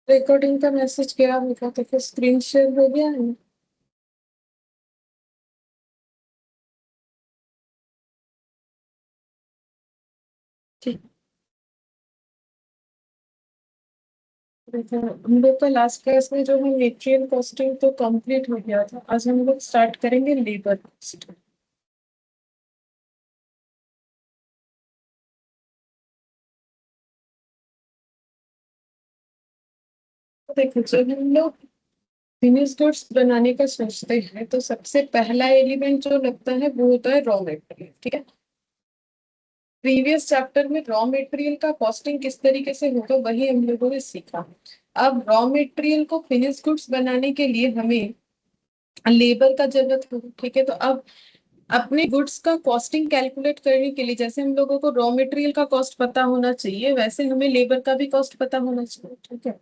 Recording का message गया होगा तो फिर स्क्रीन शेयर हो गया है। ठीक। देखो, हम लोग का लास्ट क्लास में जो है मेटेरियल कॉस्टिंग तो कंप्लीट हो गया था। आज हम लोग स्टार्ट करेंगे लेबर कॉस्ट। तो देखो, जब हम लोग फिनिश गुड्स बनाने का सोचते हैं तो सबसे पहला एलिमेंट जो लगता है वो होता है रॉ मटेरियल। ठीक है। प्रीवियस चैप्टर में रॉ मटेरियल का कॉस्टिंग किस तरीके से होगा वही हम लोगों ने सीखा। अब रॉ मटेरियल को फिनिश गुड्स बनाने के लिए हमें लेबर का जरूरत होगी। ठीक है। तो अब अपने गुड्स का कॉस्टिंग कैलकुलेट करने के लिए जैसे हम लोगों को रॉ मटेरियल का कॉस्ट पता होना चाहिए वैसे हमें लेबर का भी कॉस्ट पता होना चाहिए। ठीक है।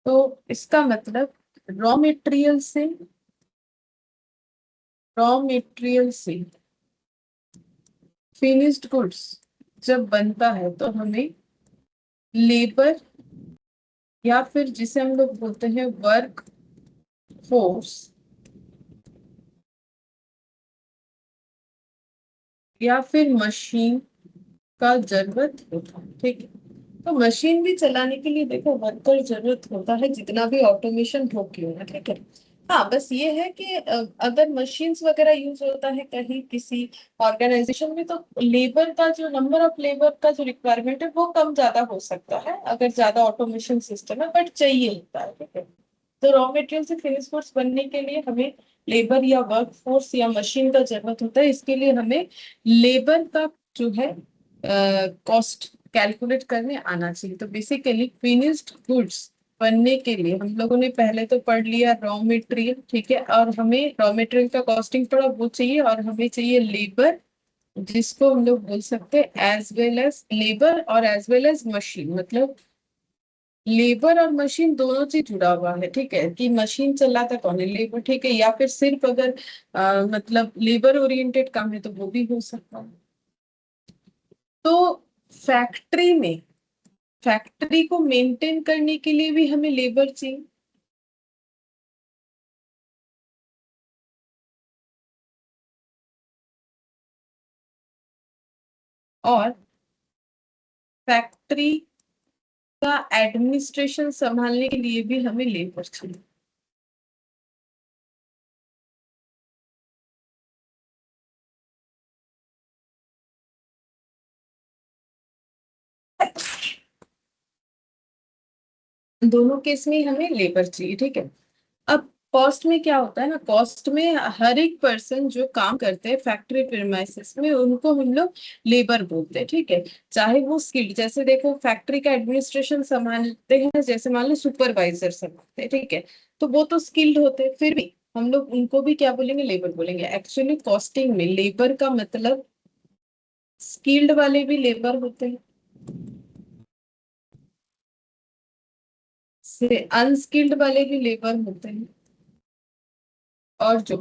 तो इसका मतलब रॉ मटेरियल से रॉ मटेरियल से फिनिश्ड गुड्स जब बनता है तो हमें लेबर या फिर जिसे हम लोग बोलते हैं वर्क फोर्स या फिर मशीन का जरूरत होता है। ठीक है। तो मशीन भी चलाने के लिए देखो वर्कर जरूरत होता है जितना भी ऑटोमेशन हो क्यों ना। ठीक है। हाँ, बस ये है कि अगर मशीन्स वगैरह यूज होता है कहीं किसी ऑर्गेनाइजेशन में तो लेबर का जो नंबर ऑफ लेबर का जो रिक्वायरमेंट है वो कम ज्यादा हो सकता है अगर ज्यादा ऑटोमेशन सिस्टम है, बट चाहिए होता है। ठीक है। तो रॉ मटेरियल से फिनिश गुड्स बनने के लिए हमें लेबर या वर्क फोर्स या मशीन का जरूरत होता है। इसके लिए हमें लेबर का जो है कॉस्ट कैलकुलेट करने आना चाहिए। तो बेसिकली फिनिश्ड गुड्स बनने के लिए हम लोगों ने पहले तो पढ़ लिया रॉ मटेरियल। ठीक है। और हमें रॉ मटेरियल का कॉस्टिंग थोड़ा वो चाहिए और हमें चाहिए लेबर जिसको हम लोग बोल सकते हैं एज वेल एज लेबर और एज वेल एज मशीन। मतलब लेबर और मशीन दोनों चीज जुड़ा हुआ है। ठीक है। कि मशीन चलाता कौन है, लेबर। ठीक है। या फिर सिर्फ अगर मतलब लेबर ओरिएंटेड काम है तो वो भी हो सकता है। तो फैक्ट्री में फैक्ट्री को मेंटेन करने के लिए भी हमें लेबर चाहिए। और फैक्ट्री का एडमिनिस्ट्रेशन संभालने के लिए भी हमें लेबर चाहिए। दोनों केस में हमें लेबर चाहिए। ठीक है। अब कॉस्ट में क्या होता है ना, कॉस्ट में हर एक पर्सन जो काम करते हैं फैक्ट्री प्रीमाइसेस में उनको हम लोग लेबर बोलते हैं। ठीक है। चाहे वो स्किल्ड, जैसे देखो फैक्ट्री का एडमिनिस्ट्रेशन संभालते हैं जैसे मान लो सुपरवाइजर संभालते हैं। ठीक है। तो वो तो स्किल्ड होते हैं, फिर भी हम लोग उनको भी क्या बोलेंगे, लेबर बोलेंगे। एक्चुअली कॉस्टिंग में लेबर का मतलब स्किल्ड वाले भी लेबर होते हैं, से अनस्किल्ड वाले भी लेबर होते हैं, और जो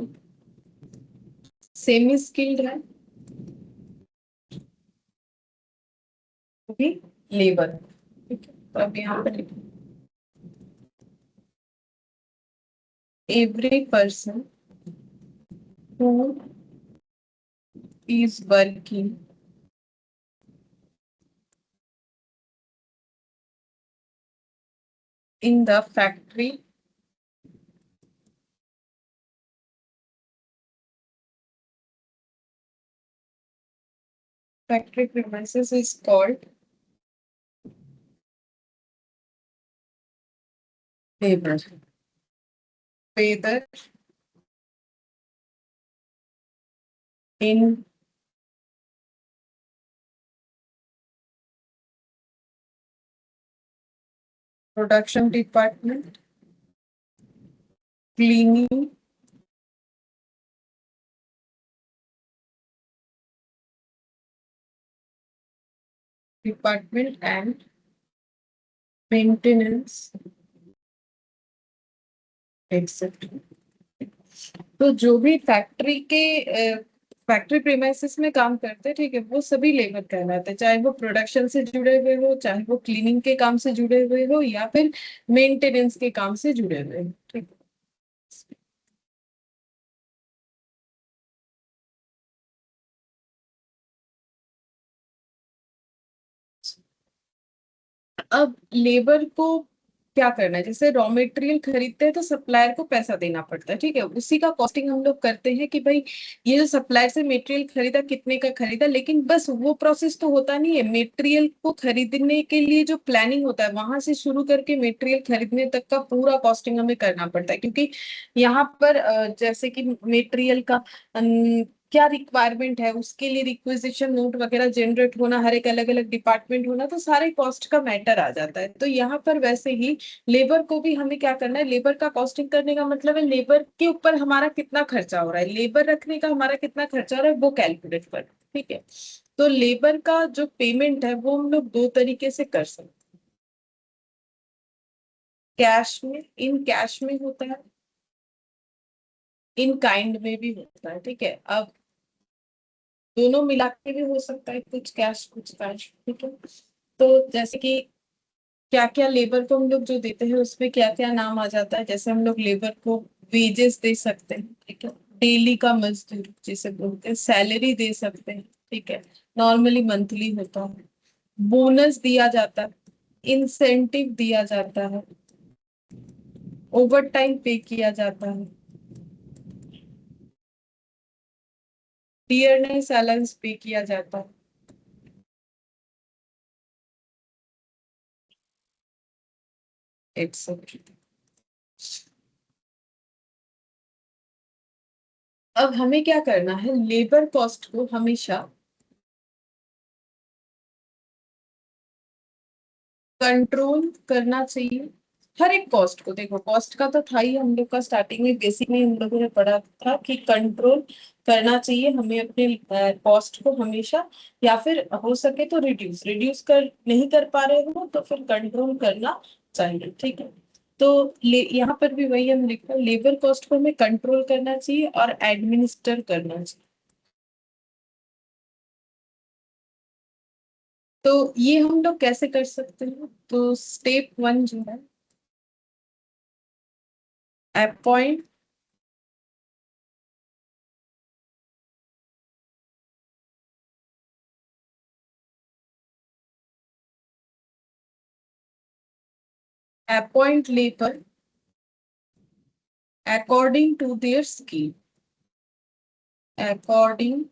सेमी स्किल्ड है वो भी लेबर है। ठीक है। तो अब यहाँ पर every person who is working in the factory premises is called labor, whether in production department, cleaning department and maintenance etc। तो जो भी फैक्ट्री के फैक्ट्री प्रीमाइसेस में काम करते हैं, ठीक है, वो सभी लेबर कहलाते हैं, चाहे वो प्रोडक्शन से जुड़े हुए हो, चाहे वो क्लीनिंग के काम से जुड़े हुए हो, या फिर मेंटेनेंस के काम से जुड़े हुए हो, ठीक है। अब लेबर को क्या करना है, जैसे रॉ मटेरियल खरीदते हैं तो सप्लायर को पैसा देना पड़ता है, ठीक है, उसी का कॉस्टिंग हम लोग करते हैं कि भाई ये जो सप्लायर से मटेरियल खरीदा कितने का खरीदा, लेकिन बस वो प्रोसेस तो होता नहीं है। मटेरियल को खरीदने के लिए जो प्लानिंग होता है वहां से शुरू करके मटेरियल खरीदने तक का पूरा कॉस्टिंग हमें करना पड़ता है, क्योंकि यहाँ पर जैसे कि मटेरियल का क्या रिक्वायरमेंट है, उसके लिए रिक्विजिशन नोट वगैरह जनरेट होना, हर एक अलग अलग डिपार्टमेंट होना, तो सारे कॉस्ट का मैटर आ जाता है। तो यहाँ पर वैसे ही लेबर को भी हमें क्या करना है, लेबर का कॉस्टिंग करने का मतलब है लेबर के ऊपर हमारा कितना खर्चा हो रहा है, लेबर रखने का हमारा कितना खर्चा हो रहा है वो कैलकुलेट कर, ठीक है। तो लेबर का जो पेमेंट है वो हम लोग दो तरीके से कर सकते हैं, कैश में, इन कैश में होता है, इन काइंड में भी होता है, ठीक है। अब दोनों मिला के भी हो सकता है, कुछ कैश कुछ कैश, ठीक है। तो जैसे कि क्या क्या लेबर को हम लोग जो देते हैं उसमें क्या क्या नाम आ जाता है, जैसे हम लोग लेबर को वेजेस दे सकते हैं, ठीक है, डेली का मजदूर जिसे बोलते हैं, सैलरी दे सकते हैं, ठीक है, नॉर्मली मंथली होता है, बोनस दिया जाता है, इंसेंटिव दिया जाता है, ओवर टाइम पे किया जाता है, डियरनेस अलाउंस पे किया जाता है। एक्सेट्रा। अब हमें क्या करना है, लेबर कॉस्ट को हमेशा कंट्रोल करना चाहिए। हर एक कॉस्ट को देखो, कॉस्ट का तो था ही हम लोग का, स्टार्टिंग में बेसिक में हम लोगों ने पढ़ा था कि कंट्रोल करना चाहिए हमें अपने कॉस्ट को हमेशा, या फिर हो सके तो रिड्यूस रिड्यूस कर नहीं कर पा रहे हो तो फिर कंट्रोल करना चाहिए, ठीक है। तो यहाँ पर भी वही हम लिखा, लेबर कॉस्ट को हमें कंट्रोल करना चाहिए और एडमिनिस्टर करना चाहिए। तो ये हम लोग कैसे कर सकते हैं, तो स्टेप वन जो है, appoint appoint labor according to their skill, according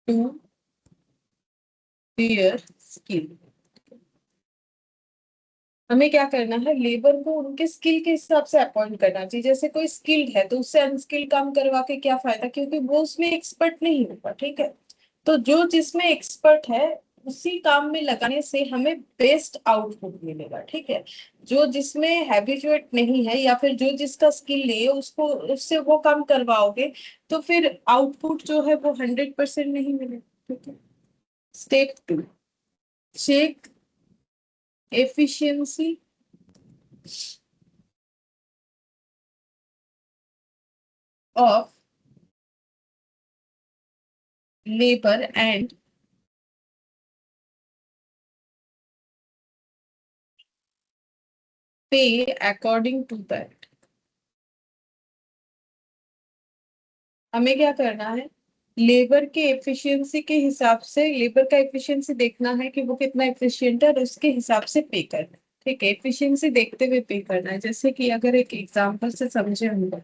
to their skill। हमें क्या करना है, लेबर को उनके स्किल के हिसाब से अपॉइंट करना चाहिए। जैसे कोई स्किल्ड है तो उससे अनस्किल्ड काम करवा के क्या फायदा, क्योंकि वो उसमें एक्सपर्ट नहीं होगा, ठीक है। तो जो जिसमें एक्सपर्ट है उसी काम में लगाने से हमें बेस्ट आउटपुट मिलेगा, ठीक है। जो जिसमें हैबिचुएट नहीं है या फिर जो जिसका स्किल नहीं है उसको उससे वो काम करवाओगे तो फिर आउटपुट जो है वो 100% नहीं मिलेगा, ठीक है। Step two, check efficiency of labour and pay according to that. हमें क्या करना है, लेबर के एफिशिएंसी के हिसाब से, लेबर का एफिशिएंसी देखना है कि वो कितना एफिशिएंट है और उसके हिसाब से पे करना है, ठीक है। एफिशिएंसी देखते हुए पे करना है, जैसे कि अगर एक एग्जांपल से समझे हम लोग,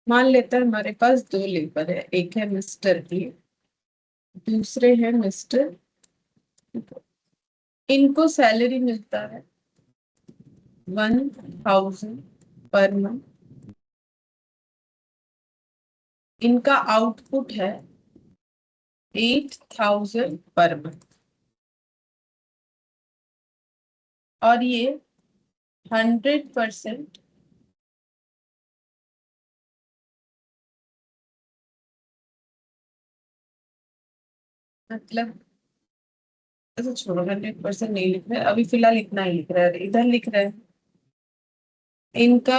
मान लेते हैं हमारे पास दो लेबर है, एक है मिस्टर ए, दूसरे हैं मिस्टर, इनको सैलरी मिलता है 1000 पर मंथ, इनका आउटपुट है 8000 पर मंथ, और ये 100%, मतलब ऐसा छोड़ो, 100% नहीं लिख रहा है अभी फिलहाल, इतना ही लिख रहा है, इधर लिख रहा है इनका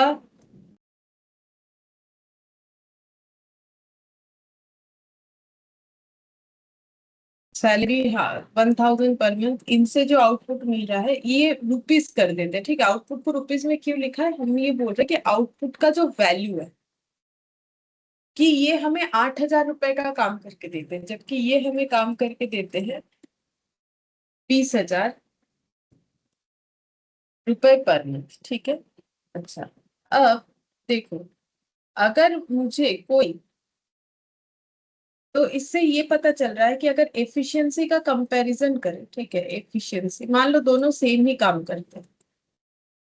सैलरी, हाँ 1000 पर मंथ, इनसे जो आउटपुट मिल रहा है ये रुपीस कर देते हैं, ठीक है। आउटपुट को रुपीस में क्यों लिखा है, हम ये बोल रहे हैं कि आउटपुट का जो वैल्यू है, कि ये हमें 8000 रुपए का काम करके देते हैं, जबकि ये हमें काम करके देते हैं 20,000 रुपए पर मंथ, ठीक है। अच्छा, अब देखो, अगर मुझे कोई, तो इससे ये पता चल रहा है कि अगर एफिशिएंसी का कंपैरिजन करें, ठीक है, एफिशिएंसी मान लो दोनों सेम ही काम करते हैं,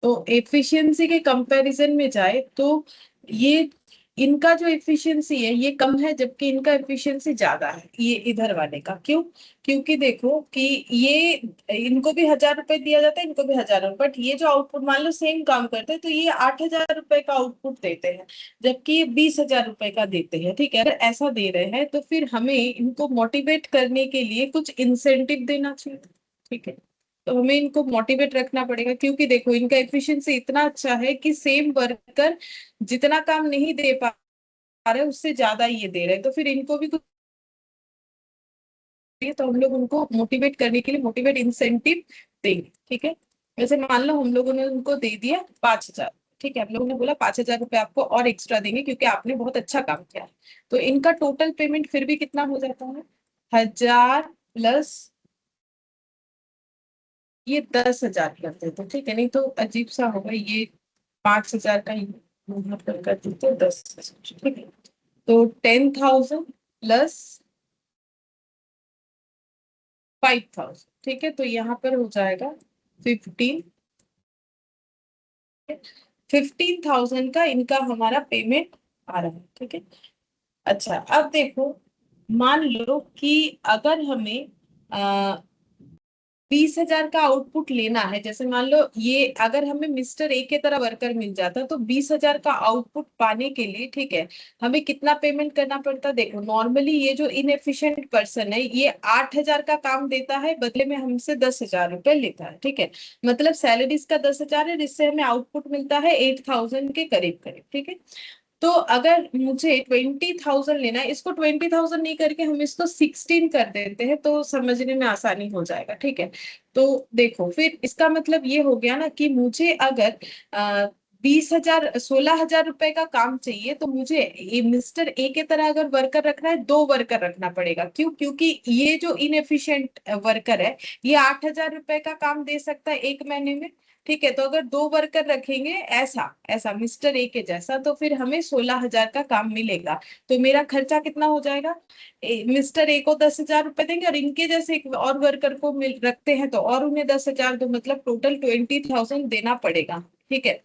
तो एफिशिएंसी के कंपैरिजन में जाए तो ये, इनका जो एफिशिएंसी है ये कम है, जबकि इनका एफिशिएंसी ज्यादा है, ये इधर वाले का। क्यों? क्योंकि देखो कि ये, इनको भी 1000 रुपए दिया जाता है, इनको भी 1000, बट ये जो आउटपुट मान लो सेम काम करते हैं तो ये 8000 रुपए का आउटपुट देते हैं, जबकि ये 20,000 रुपए का देते हैं, ठीक है। अगर ऐसा दे रहे हैं तो फिर हमें इनको मोटिवेट करने के लिए कुछ इंसेंटिव देना चाहिए, ठीक है। तो हमें इनको मोटिवेट रखना पड़ेगा, क्योंकि देखो इनका एफिशिएंसी इतना अच्छा है कि सेम वर्कर जितना काम नहीं दे पा रहे उससे ज्यादा ये दे रहे हैं, तो फिर इनको भी कुछ चाहिए, तो हम लोग उनको मोटिवेट करने के लिए मोटिवेट इंसेंटिव देंगे, ठीक है। वैसे मान लो हम लोगों ने उनको दे दिया 5,000, ठीक है, हम लोगों ने बोला 5,000 रुपये आपको और एक्स्ट्रा देंगे क्योंकि आपने बहुत अच्छा काम किया है। तो इनका टोटल पेमेंट फिर भी कितना हो जाता है, 1000 प्लस ये 10,000 कर देते, ठीक है, नहीं तो अजीब सा होगा ये, 5,000 का ही यहाँ पर कर देते 10,000, ठीक है। तो 10,000 प्लस 5,000, ठीक है, तो यहाँ पर हो जाएगा 15, 15,000 का इनका हमारा पेमेंट आ रहा है, ठीक है। अच्छा, अब देखो, मान लो कि अगर हमें 20,000 का आउटपुट लेना है, जैसे मान लो ये अगर हमें मिस्टर ए के तरह वर्कर मिल जाता तो 20,000 का आउटपुट पाने के लिए, ठीक है, हमें कितना पेमेंट करना पड़ता। देखो नॉर्मली ये जो इनएफिशिएंट पर्सन है ये 8,000 का काम देता है, बदले में हमसे 10,000 रुपए लेता है, ठीक है। मतलब सैलरी इसका 10,000 है, जिससे हमें आउटपुट मिलता है 8,000 के करीब करीब, ठीक है। तो अगर मुझे 20,000 लेना है, इसको 20,000 नहीं करके हम इसको 16 कर देते हैं तो समझने में आसानी हो जाएगा, ठीक है। तो देखो फिर इसका मतलब ये हो गया ना कि मुझे अगर 20,000 16,000 रुपए का काम चाहिए, तो मुझे ये मिस्टर ए के तरह अगर वर्कर रखना है, 2 वर्कर रखना पड़ेगा। क्यों? क्योंकि ये जो इनएफिशिएंट वर्कर है ये 8,000 रुपए का काम दे सकता है 1 महीने में, ठीक है। तो अगर 2 वर्कर रखेंगे ऐसा ऐसा मिस्टर ए के जैसा, तो फिर हमें 16,000 का काम मिलेगा। तो मेरा खर्चा कितना हो जाएगा, मिस्टर ए को 10,000 रुपए देंगे और इनके जैसे एक और वर्कर को मिल रखते हैं तो और उन्हें 10,000, तो मतलब टोटल 20,000 देना पड़ेगा, ठीक है।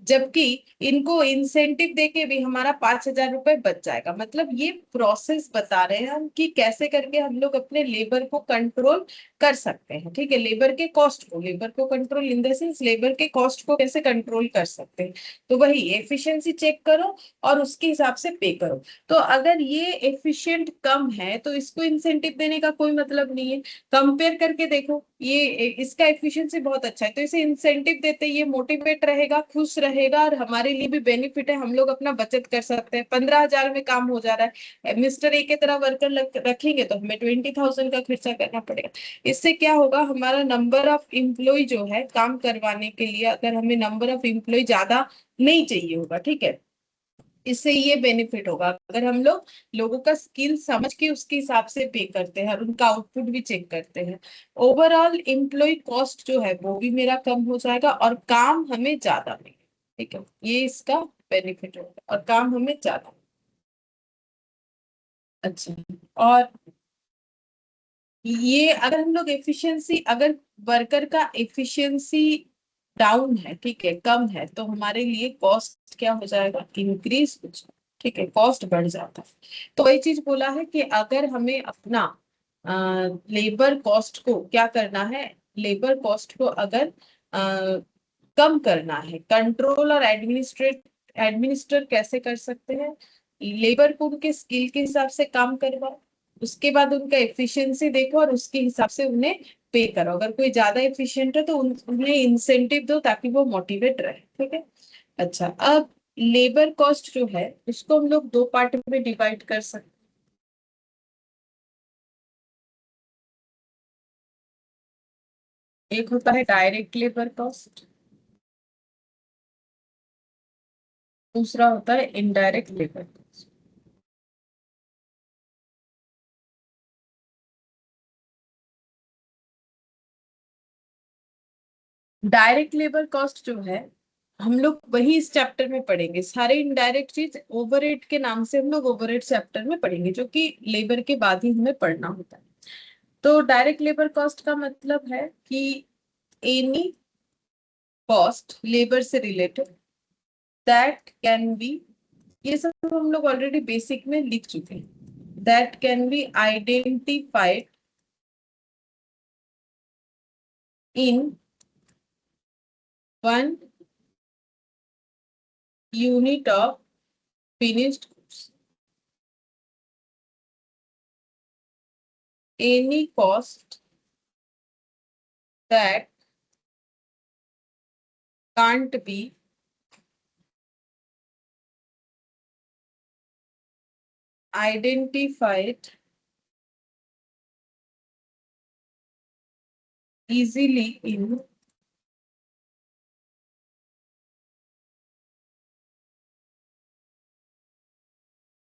जबकि इनको इंसेंटिव देके भी हमारा 5,000 रुपए बच जाएगा। मतलब ये प्रोसेस बता रहे हैं हम कि कैसे करके हम लोग अपने लेबर को कंट्रोल कर सकते हैं, ठीक है। लेबर को control in the sense labour के कॉस्ट को कैसे कंट्रोल कर सकते हैं। तो वही एफिशिएंसी चेक करो और उसके हिसाब से पे करो। तो अगर ये एफिशिएंट कम है तो इसको इंसेंटिव देने का कोई मतलब नहीं है। कंपेयर करके देखो, ये इसका एफिशिएंसी बहुत अच्छा है तो इसे इंसेंटिव देते, ये मोटिवेट रहेगा, खुश रहेगा और हमारे लिए भी बेनिफिट है, हम लोग अपना बचत कर सकते हैं। 15,000 में काम हो जा रहा है, मिस्टर ए के तरह वर्कर रखेंगे तो हमें 20,000 का खर्चा करना पड़ेगा। इससे क्या होगा, हमारा नंबर ऑफ एम्प्लॉय जो है काम करवाने के लिए, अगर हमें नंबर ऑफ एम्प्लॉय ज्यादा नहीं चाहिए होगा, ठीक है, इससे ये बेनिफिट होगा अगर हम लोग लोगों का स्किल समझ के उसके हिसाब से पे करते हैं और उनका आउटपुट भी चेक करते हैं। ओवरऑल एम्प्लॉय कॉस्ट जो है वो भी मेरा कम हो जाएगा और काम हमें ज्यादा मिलेगा, ठीक है, ये इसका बेनिफिट होगा और काम हमें ज्यादा। अच्छा, और ये अगर हम लोग एफिशिएंसी, अगर वर्कर का एफिशिएंसी डाउन है, ठीक है, कम है, तो हमारे लिए कॉस्ट क्या हो जाएगा, इंक्रीज हो जाएगा, ठीक है, कॉस्ट बढ़ जाता है। तो वही चीज बोला है कि अगर हमें अपना लेबर कॉस्ट को क्या करना है, लेबर कॉस्ट को अगर कम करना है, कंट्रोल और एडमिनिस्टर कैसे कर सकते हैं, लेबर को उनके स्किल के हिसाब से काम करवाओ, उसके बाद उनका एफिशिएंसी देखो और उसके हिसाब से उन्हें पे करो। अगर कोई ज्यादा एफिशिएंट है तो उन्हें इंसेंटिव दो ताकि वो मोटिवेट रहे, ठीक है। अच्छा, अब लेबर कॉस्ट जो है उसको हम लोग 2 पार्ट में डिवाइड कर सकते एक होता है डायरेक्ट लेबर कॉस्ट, दूसरा होता है indirect labour cost. Direct labour cost जो है, हम लोग वही इस चैप्टर में पढ़ेंगे। सारे इनडायरेक्ट चीज ओवरहेड के नाम से हम लोग ओवरहेड चैप्टर में पढ़ेंगे, जो कि लेबर के बाद ही हमें पढ़ना होता है। तो डायरेक्ट लेबर कॉस्ट का मतलब है कि एनी कॉस्ट लेबर से रिलेटेड दैट कैन बी, ये सब हम लोग ऑलरेडी बेसिक में लिख चुके हैं, that can be identified in one unit of finished goods. Any cost that can't be identified easily in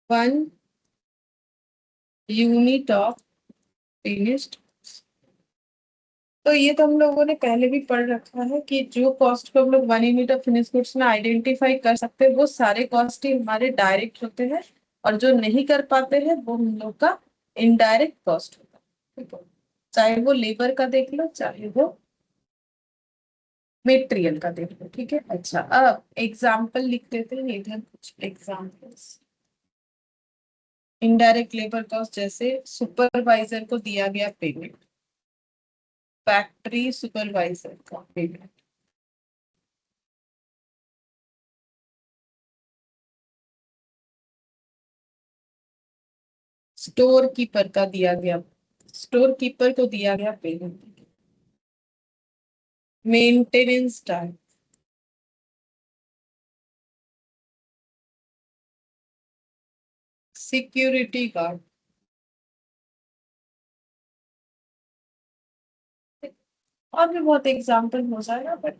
one unit of finished goods। तो ये तो हम लोगों ने पहले भी पढ़ रखा है कि जो कॉस्ट को हम लोग one unit of finish goods में आइडेंटिफाई कर सकते हैं वो सारे कॉस्ट ही हमारे डायरेक्ट होते हैं, और जो नहीं कर पाते हैं वो हम लोग का इनडायरेक्ट कॉस्ट होता है, ठीक है। चाहे वो लेबर का देख लो, चाहे वो मेटेरियल का देख लो, ठीक है। अच्छा, अब एग्जाम्पल लिख देते हैं इधर, कुछ एग्जाम्पल्स। इनडायरेक्ट लेबर कॉस्ट जैसे सुपरवाइजर को दिया गया पेमेंट, फैक्ट्री सुपरवाइजर का पेमेंट, स्टोर कीपर का दिया गया, स्टोर कीपर को दिया गया payment, maintenance staff, security guard. और भी बहुत एग्जाम्पल हो जाएगा, बट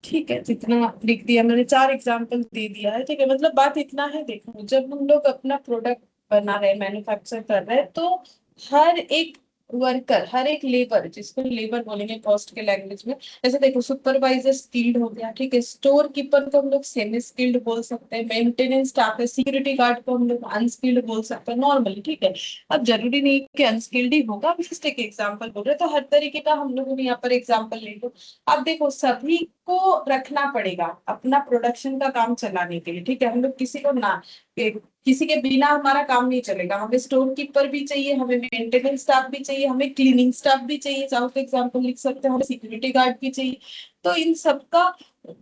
ठीक है, जितना लिख दिया मैंने, चार एग्जाम्पल दे दिया है, ठीक है। मतलब बात इतना है, देखो जब हम लोग अपना प्रोडक्ट बना रहे हैं, मैन्युफैक्चर कर रहे हैं, तो हर एक वर्कर, हर एक लेबर, जिसको लेबर बोलेंगे कॉस्ट के लैंग्वेज में, जैसे देखो सुपरवाइजर स्किल्ड हो गया, ठीक है। स्टोर कीपर को हम लोग सेमी स्किल्ड बोल सकते हैं, मेंटेनेंस स्टाफ है, सिक्योरिटी गार्ड को हम लोग अनस्किल्ड बोल सकते हैं नॉर्मली, ठीक है। अब जरूरी नहीं कि अनस्किल्ड ही होगा, अब जस्ट एक एग्जाम्पल बोल रहे हैं, तो हर तरीके का हम लोग यहाँ पर एग्जाम्पल ले लो। अब देखो सभी को रखना पड़ेगा अपना प्रोडक्शन का काम चलाने के लिए, ठीक है। हम लोग किसी को ना, किसी के बिना हमारा काम नहीं चलेगा, हमें स्टोर कीपर भी चाहिए, हमें मेंटेनेंस स्टाफ भी चाहिए, हमें क्लीनिंग स्टाफ भी चाहिए, चाहो तो एग्जाम्पल लिख सकते हैं, हमें सिक्योरिटी गार्ड भी चाहिए। तो इन सबका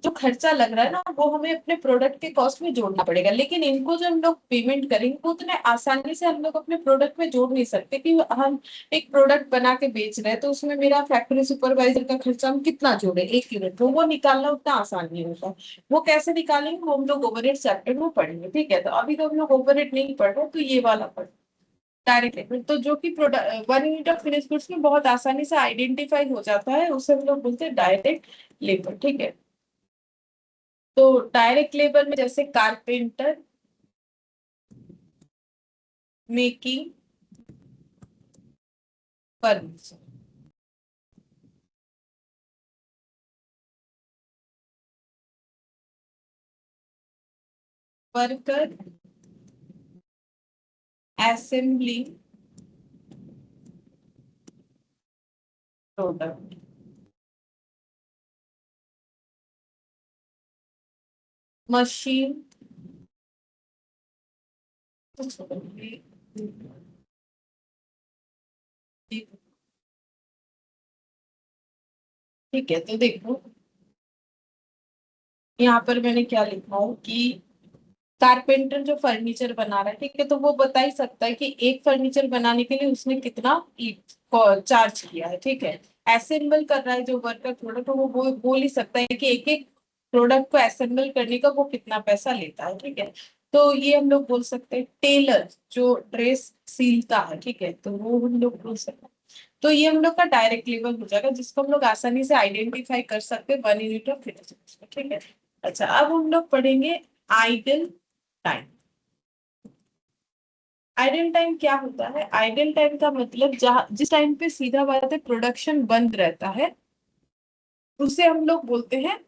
जो खर्चा लग रहा है ना, वो हमें अपने प्रोडक्ट के कॉस्ट में जोड़ना पड़ेगा, लेकिन इनको जो हम लोग पेमेंट करेंगे वो उतने आसानी से हम लोग अपने प्रोडक्ट में जोड़ नहीं सकते कि हम एक प्रोडक्ट बना के बेच रहे हैं तो उसमें मेरा फैक्ट्री सुपरवाइजर का खर्चा हम कितना जोड़े एक यूनिट, तो वो निकालना उतना आसान नहीं होता। वो कैसे निकालेंगे वो हम लोग ओवरहेड चैप्टर में पढ़ेंगे, ठीक है। तो अभी तो हम लोग ओवरहेड नहीं पढ़ रहे, तो ये वाला पढ़, डायरेक्ट लेबर, तो जो कि product one unit of finish goods में बहुत आसानी से आइडेंटिफाई हो जाता है, उसे हम लोग बोलते हैं डायरेक्ट लेबर, ठीक है। तो डायरेक्ट लेबर में जैसे carpenter, making furniture, worker assembly product, machine, ठीक है। तो देखो यहाँ पर मैंने क्या लिखा है कि कारपेंटर जो फर्नीचर बना रहा है, ठीक है, तो वो बता ही सकता है कि एक फर्नीचर बनाने के लिए उसने कितना चार्ज किया है, ठीक है। असेंबल कर रहा है जो वर्कर प्रोडक्ट, तो वो बोल ही सकता है कि एक एक प्रोडक्ट को असेंबल करने का वो कितना पैसा लेता है, ठीक है। तो ये हम लोग बोल सकते हैं। टेलर जो ड्रेस सीलता है, ठीक है, तो वो हम लोग बोल सकते हैं। तो ये हम लोग का डायरेक्ट लेवल हो जाएगा, जिसको हम लोग आसानी से आइडेंटिफाई कर सकते हैं 1 यूनिट ऑफ फिजिक्स। ठीक है। अच्छा, अब हम लोग पढ़ेंगे आइडल टाइम। आइडल टाइम क्या होता है? आइडल टाइम का मतलब जहां जिस टाइम पे सीधा बात है प्रोडक्शन बंद रहता है, उसे हम लोग बोलते हैं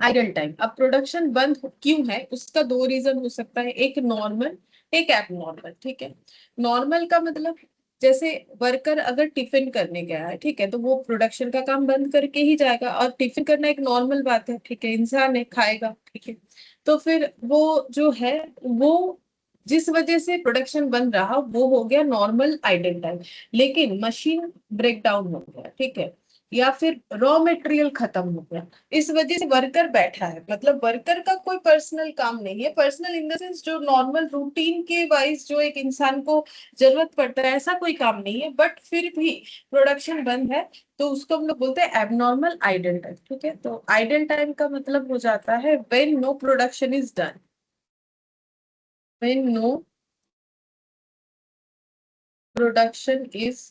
आइडल टाइम। अब प्रोडक्शन बंद क्यों है, उसका दो रीजन हो सकता है, एक नॉर्मल, एक एबनॉर्मल। ठीक है। नॉर्मल का मतलब जैसे वर्कर अगर टिफिन करने गया है, ठीक है, तो वो प्रोडक्शन का काम बंद करके ही जाएगा, और टिफिन करना एक नॉर्मल बात है, ठीक है, इंसान है, खाएगा, ठीक है। तो फिर वो जो है, वो जिस वजह से प्रोडक्शन बंद रहा वो हो गया नॉर्मल आइडल टाइम। लेकिन मशीन ब्रेक डाउन हो गया, ठीक है, या फिर रॉ मटेरियल खत्म हो गया, इस वजह से वर्कर बैठा है, मतलब वर्कर का कोई पर्सनल काम नहीं है, पर्सनल इन द सेंस जो नॉर्मल रूटीन के वाइज जो एक इंसान को जरूरत पड़ता है, ऐसा कोई काम नहीं है, बट फिर भी प्रोडक्शन बंद है, तो उसको हम लोग बोलते हैं एबनॉर्मल आइडल टाइम। ठीक है। तो आइडल टाइम का मतलब हो जाता है when no production is done, when no production is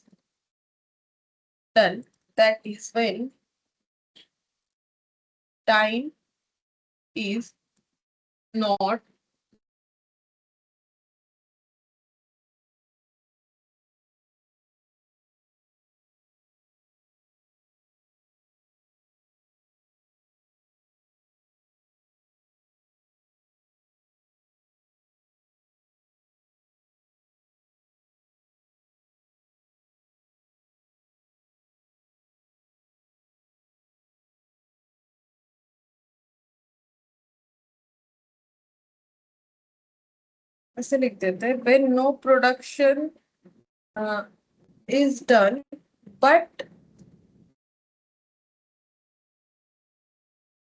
done, that is when time is not ऐसे लिख देते हैं when no production is done but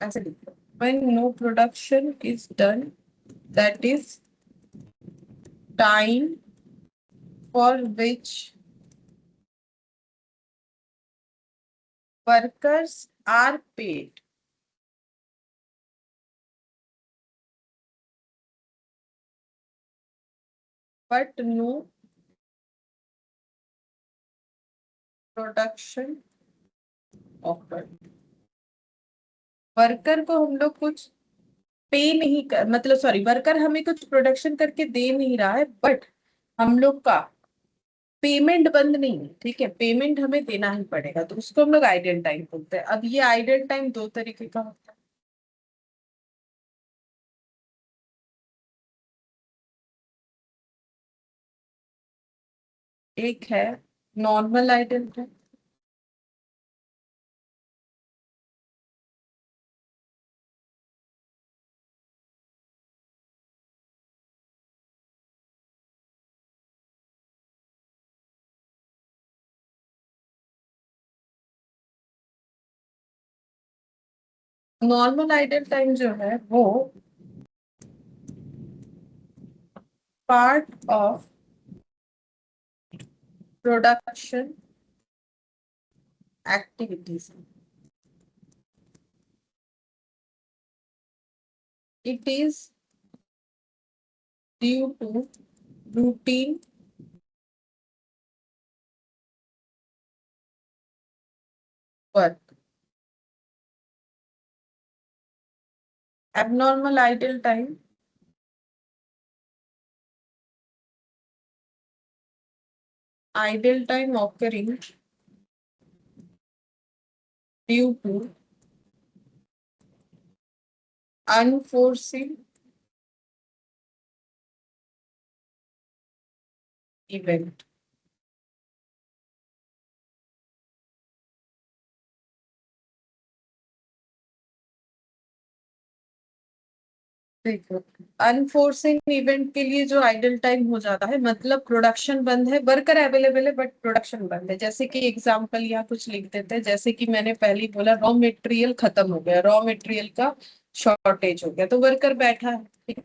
ऐसे लिख दो when no production is done, that is time for which workers are paid but no production offered। Worker को हम लोग कुछ पे नहीं कर, मतलब सॉरी, वर्कर हमें कुछ प्रोडक्शन करके दे नहीं रहा है, बट हम लोग का पेमेंट बंद नहीं है, ठीक है, पेमेंट हमें देना ही पड़ेगा, तो उसको हम लोग आइडल टाइम बोलते हैं। अब ये आइडल टाइम दो तरीके का होता है, एक है normal idle time. Normal idle time जो है वो part of production activities, it is due to routine work. abnormal idle time idle time occurring due to unforeseen event। देखो, अनफोर्सिंग इवेंट के लिए जो आइडल टाइम हो जाता है, मतलब प्रोडक्शन बंद है, वर्कर अवेलेबल है बट प्रोडक्शन बंद है, जैसे कि एग्जांपल या कुछ लिख देते हैं, जैसे कि मैंने पहले ही बोला रॉ मटेरियल खत्म हो गया, रॉ मटेरियल का शॉर्टेज हो गया, तो वर्कर बैठा है, ठीक है?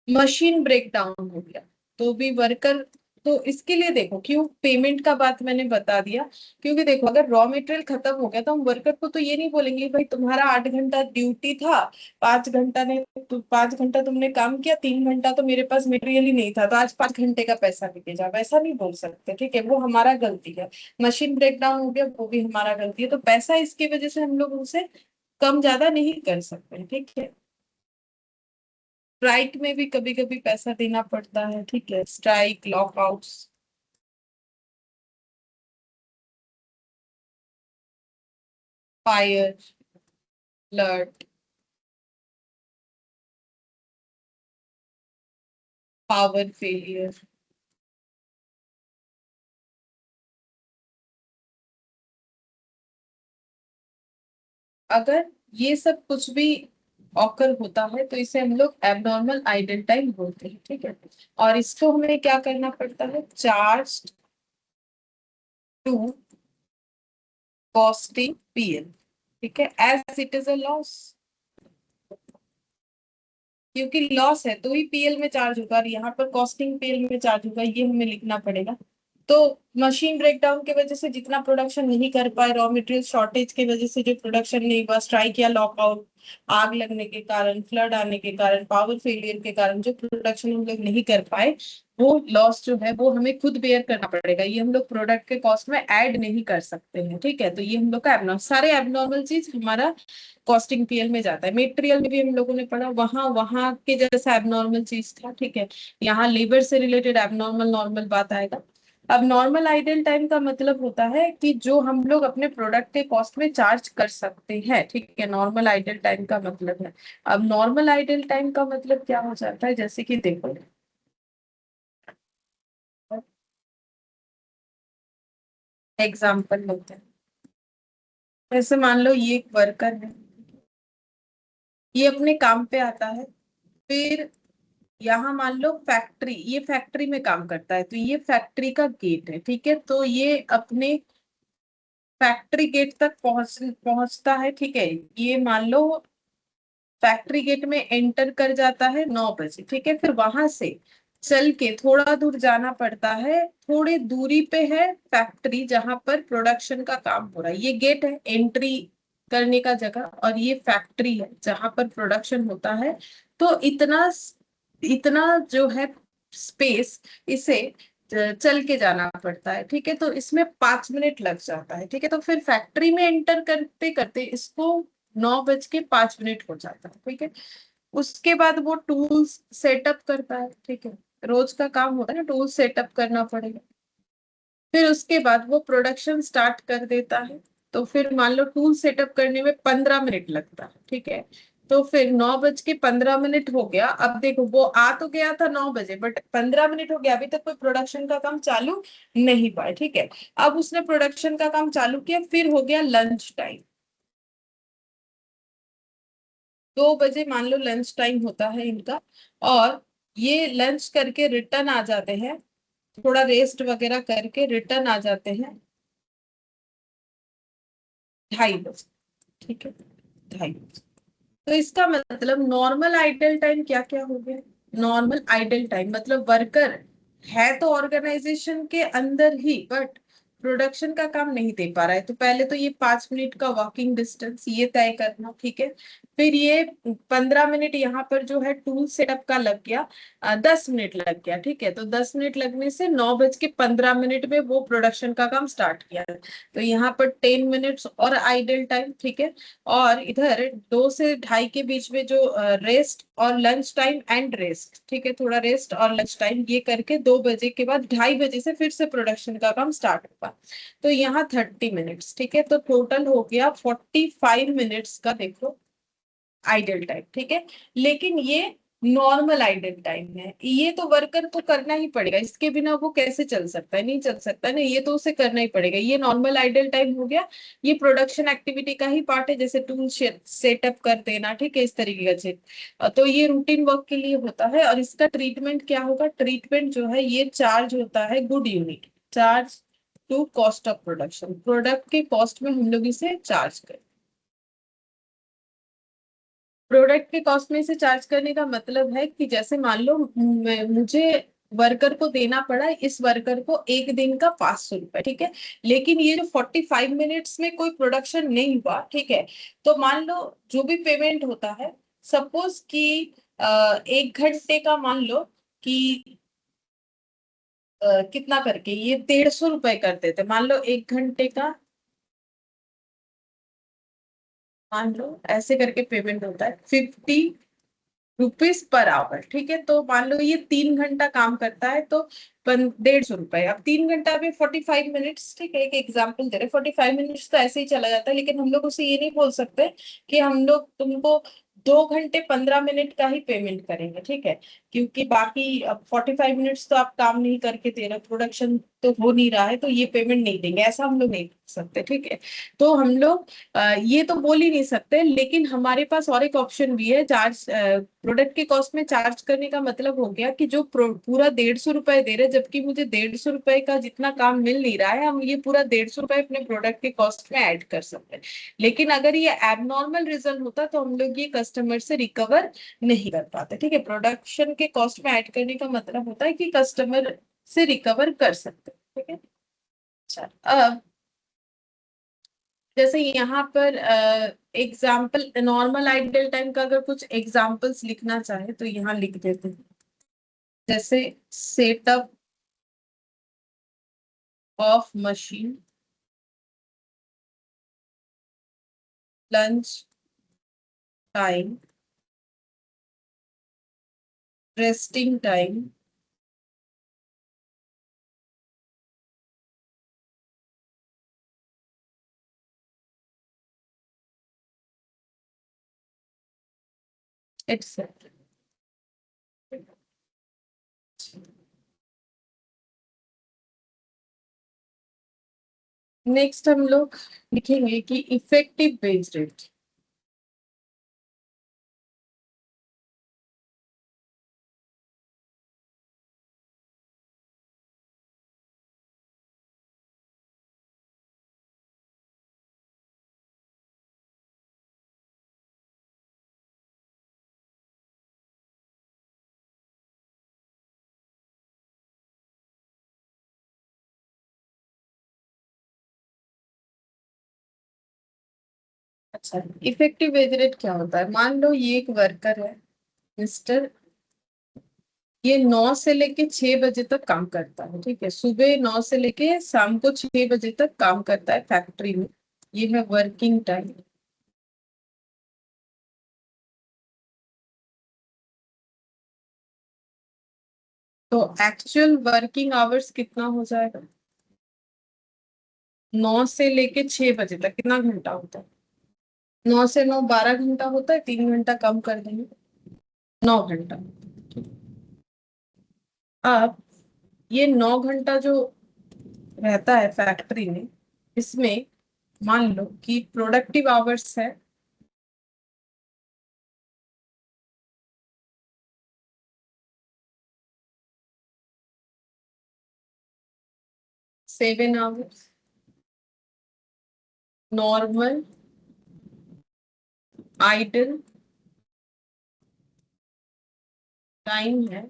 मशीन ब्रेक डाउन हो गया, तो भी वर्कर तो इसके लिए देखो, क्यों पेमेंट का बात मैंने बता दिया, क्योंकि देखो अगर रॉ मटेरियल खत्म हो गया तो हम वर्कर को तो ये नहीं बोलेंगे भाई तुम्हारा 8 घंटा ड्यूटी था, 5 घंटा ने 5 घंटा तुमने काम किया, 3 घंटा तो मेरे पास मटेरियल ही नहीं था, तो आज 5 घंटे का पैसा लेके जाओ, ऐसा नहीं बोल सकते, ठीक है, वो हमारा गलती है। मशीन ब्रेक डाउन हो गया वो भी हमारा गलती है, तो पैसा इसकी वजह से हम लोग उनसे कम ज्यादा नहीं कर सकते, ठीक है। स्ट्राइक में भी कभी कभी पैसा देना पड़ता है, ठीक है, strike, lockouts, fire, flood, power failure. अगर ये सब कुछ भी ऑकर होता है तो इसे हम लोग एबनॉर्मल आइडल टाइम बोलते हैं, ठीक है। और इसको हमें क्या करना पड़ता है, चार्ज टू कॉस्टिंग पीएल, ठीक है, as it is a loss, क्योंकि लॉस है तो ही पीएल में चार्ज होगा, और यहाँ पर कॉस्टिंग पीएल में चार्ज होगा, ये हमें लिखना पड़ेगा। तो मशीन ब्रेकडाउन की वजह से जितना प्रोडक्शन नहीं कर पाए, रॉ मटेरियल शॉर्टेज की वजह से जो प्रोडक्शन नहीं हुआ, स्ट्राइक या लॉकआउट, आग लगने के कारण, फ्लड आने के कारण, पावर फेलियर के कारण जो प्रोडक्शन हम लोग नहीं कर पाए, वो लॉस जो है वो हमें खुद बेयर करना पड़ेगा, ये हम लोग प्रोडक्ट के कॉस्ट में ऐड नहीं कर सकते हैं, ठीक है। तो ये हम लोग का एबनॉर्मल, सारे एबनॉर्मल चीज हमारा कॉस्टिंग पीएल में जाता है। मटेरियल में भी हम लोगों ने पढ़ा, वहां वहां के जैसा एबनॉर्मल चीज था, ठीक है। यहाँ लेबर से रिलेटेड एबनॉर्मल नॉर्मल बात आएगा। अब नॉर्मल आइडल टाइम का मतलब होता है कि जो हम लोग अपने प्रोडक्ट के कॉस्ट में चार्ज कर सकते हैं, ठीक है, नॉर्मल आइडल टाइम का मतलब है। अब नॉर्मल आइडल टाइम का मतलब क्या हो जाता है, जैसे कि देखो, एग्जाम्पल लेते हैं। जैसे मान लो ये एक वर्कर है, ये अपने काम पे आता है, फिर यहाँ मान लो फैक्ट्री, ये फैक्ट्री में काम करता है, तो ये फैक्ट्री का गेट है, ठीक है, तो ये अपने फैक्ट्री गेट तक पहुंचता है, ठीक है। ये मान लो फैक्ट्री गेट में एंटर कर जाता है 9 बजे, ठीक है, फिर वहां से चल के थोड़ा दूर जाना पड़ता है, थोड़ी दूरी पे है फैक्ट्री जहां पर प्रोडक्शन का काम हो रहा है, ये गेट है एंट्री करने का जगह, और ये फैक्ट्री है जहां पर प्रोडक्शन होता है। तो इतना इतना जो है स्पेस, इसे चल के जाना पड़ता है, ठीक है, तो इसमें 5 मिनट लग जाता है, ठीक है, तो फिर फैक्ट्री में एंटर करते करते इसको 9:05 हो जाता है, ठीक है। उसके बाद वो टूल्स सेटअप करता है, ठीक है, रोज का काम होता है ना, टूल सेटअप करना पड़ेगा। फिर उसके बाद वो प्रोडक्शन स्टार्ट कर देता है, तो फिर मान लो टूल सेटअप करने में 15 मिनट लगता है, ठीक है। तो फिर 9:15 हो गया, अब देखो वो आ तो गया था 9 बजे, बट 15 मिनट हो गया, अभी तक कोई प्रोडक्शन का काम चालू नहीं हुआ है, ठीक है। अब उसने प्रोडक्शन का काम चालू किया, फिर हो गया लंच टाइम, 2 बजे मान लो लंच टाइम होता है इनका, और ये लंच करके रिटर्न आ जाते हैं, थोड़ा रेस्ट वगैरह करके रिटर्न आ जाते हैं 2:30, ठीक है, 2:30। तो इसका मतलब नॉर्मल आइडल टाइम क्या क्या हो गया, नॉर्मल आइडल टाइम मतलब वर्कर है तो ऑर्गेनाइजेशन के अंदर ही, बट प्रोडक्शन का काम नहीं दे पा रहा है, तो पहले तो ये 5 मिनट का वॉकिंग डिस्टेंस ये तय करना, ठीक है। फिर ये 15 मिनट यहाँ पर जो है टूल सेटअप का लग गया, 10 मिनट लग गया, ठीक है, तो 10 मिनट लगने से 9:15 में वो प्रोडक्शन का काम स्टार्ट किया, तो यहाँ पर 10 मिनट्स और आइडल टाइम, ठीक है। और इधर 2 से 2:30 के बीच में जो रेस्ट और लंच टाइम एंड रेस्ट, ठीक है, थोड़ा रेस्ट और लंच टाइम ये करके 2 बजे के बाद 2:30 से फिर से प्रोडक्शन का काम स्टार्ट होगा, तो यहाँ 30 मिनट्स, ठीक है, तो टोटल हो गया 45 मिनट्स का, देखो, आइडल टाइम, ठीक है। लेकिन ये नॉर्मल आइडल टाइम है, ये तो वर्कर को करना ही पड़ेगा, इसके बिना वो कैसे चल सकता है, नहीं चल सकता ना, ये तो उसे करना ही पड़ेगा, ये नॉर्मल आइडल टाइम हो गया। ये प्रोडक्शन एक्टिविटी का ही पार्ट है, जैसे टूल सेटअप कर देना, ठीक है, इस तरीके का चीज। तो ये रूटीन वर्क के लिए होता है, और इसका ट्रीटमेंट क्या होगा, ट्रीटमेंट जो है ये चार्ज होता है good unit, charge to cost of production, product के कॉस्ट में हम लोग इसे चार्ज करें। प्रोडक्ट के कॉस्ट में से चार्ज करने का मतलब है कि जैसे मान लो मुझे वर्कर को देना पड़ा इस वर्कर को एक दिन का 500 रुपए, ठीक है। लेकिन ये जो 45 मिनट्स में कोई प्रोडक्शन नहीं हुआ, ठीक है, तो मान लो जो भी पेमेंट होता है, सपोज कि 1 घंटे का मान लो कि कितना करके ये 150 रुपए कर देते, मान लो 1 घंटे का, मान लो ऐसे करके पेमेंट होता है 50 रुपीज पर आवर, ठीक है। तो मान लो ये 3 घंटा काम करता है तो 150 रुपए। अब 3 घंटा में 45 मिनट्स, ठीक है, एक एग्जाम्पल दे रहे, 45 मिनट्स तो ऐसे ही चला जाता है, लेकिन हम लोग उसे ये नहीं बोल सकते कि हम लोग तुमको 2 घंटे 15 मिनट का ही पेमेंट करेंगे, ठीक है, क्योंकि बाकी अब 45 मिनट्स तो आप काम नहीं करके दे रहे, प्रोडक्शन तो हो नहीं रहा है, तो ये पेमेंट नहीं देंगे, ऐसा हम लोग नहीं बोल सकते, ठीक है। तो हम लोग ये तो बोल ही नहीं सकते, लेकिन हमारे पास और एक ऑप्शन भी है, चार्ज प्रोडक्ट के कॉस्ट में चार्ज करने का मतलब हो गया कि जो पूरा 150 रुपए दे रहे, जबकि मुझे 150 रुपए का जितना काम मिल नहीं रहा है, हम ये पूरा 150 रुपए अपने प्रोडक्ट के कॉस्ट में ऐड कर सकते हैं। लेकिन अगर ये एबनॉर्मल रीजन होता तो हम लोग ये कस्टमर से रिकवर नहीं कर पाते, ठीक है। प्रोडक्शन के कॉस्ट में ऐड करने का मतलब होता है कि कस्टमर से रिकवर कर सकते हैं, ठीक है। अच्छा, अब जैसे यहाँ पर एग्जाम्पल नॉर्मल आइडल टाइम का अगर कुछ एग्जाम्पल्स लिखना चाहे तो यहाँ लिख देते हैं। जैसे setup of machine, lunch time, resting time, etcetera. Next हम लोग लिखेंगे कि इफेक्टिव वेज रेट। अच्छा, इफेक्टिव वेज रेट क्या होता है? मान लो ये एक वर्कर है, मिस्टर, ये 9 से लेके 6 बजे तक काम करता है, ठीक है, सुबह 9 से लेके शाम को 6 बजे तक काम करता है फैक्ट्री में, ये है वर्किंग टाइम। तो एक्चुअल वर्किंग आवर्स कितना हो जाएगा? 9 से लेके 6 बजे तक कितना घंटा होता है? 9 से 9 12 घंटा होता है, 3 घंटा कम कर देंगे, 9 घंटा। अब ये 9 घंटा जो रहता है फैक्ट्री में, इसमें मान लो कि प्रोडक्टिव आवर्स है 7 आवर्स, नॉर्मल आइडल टाइम है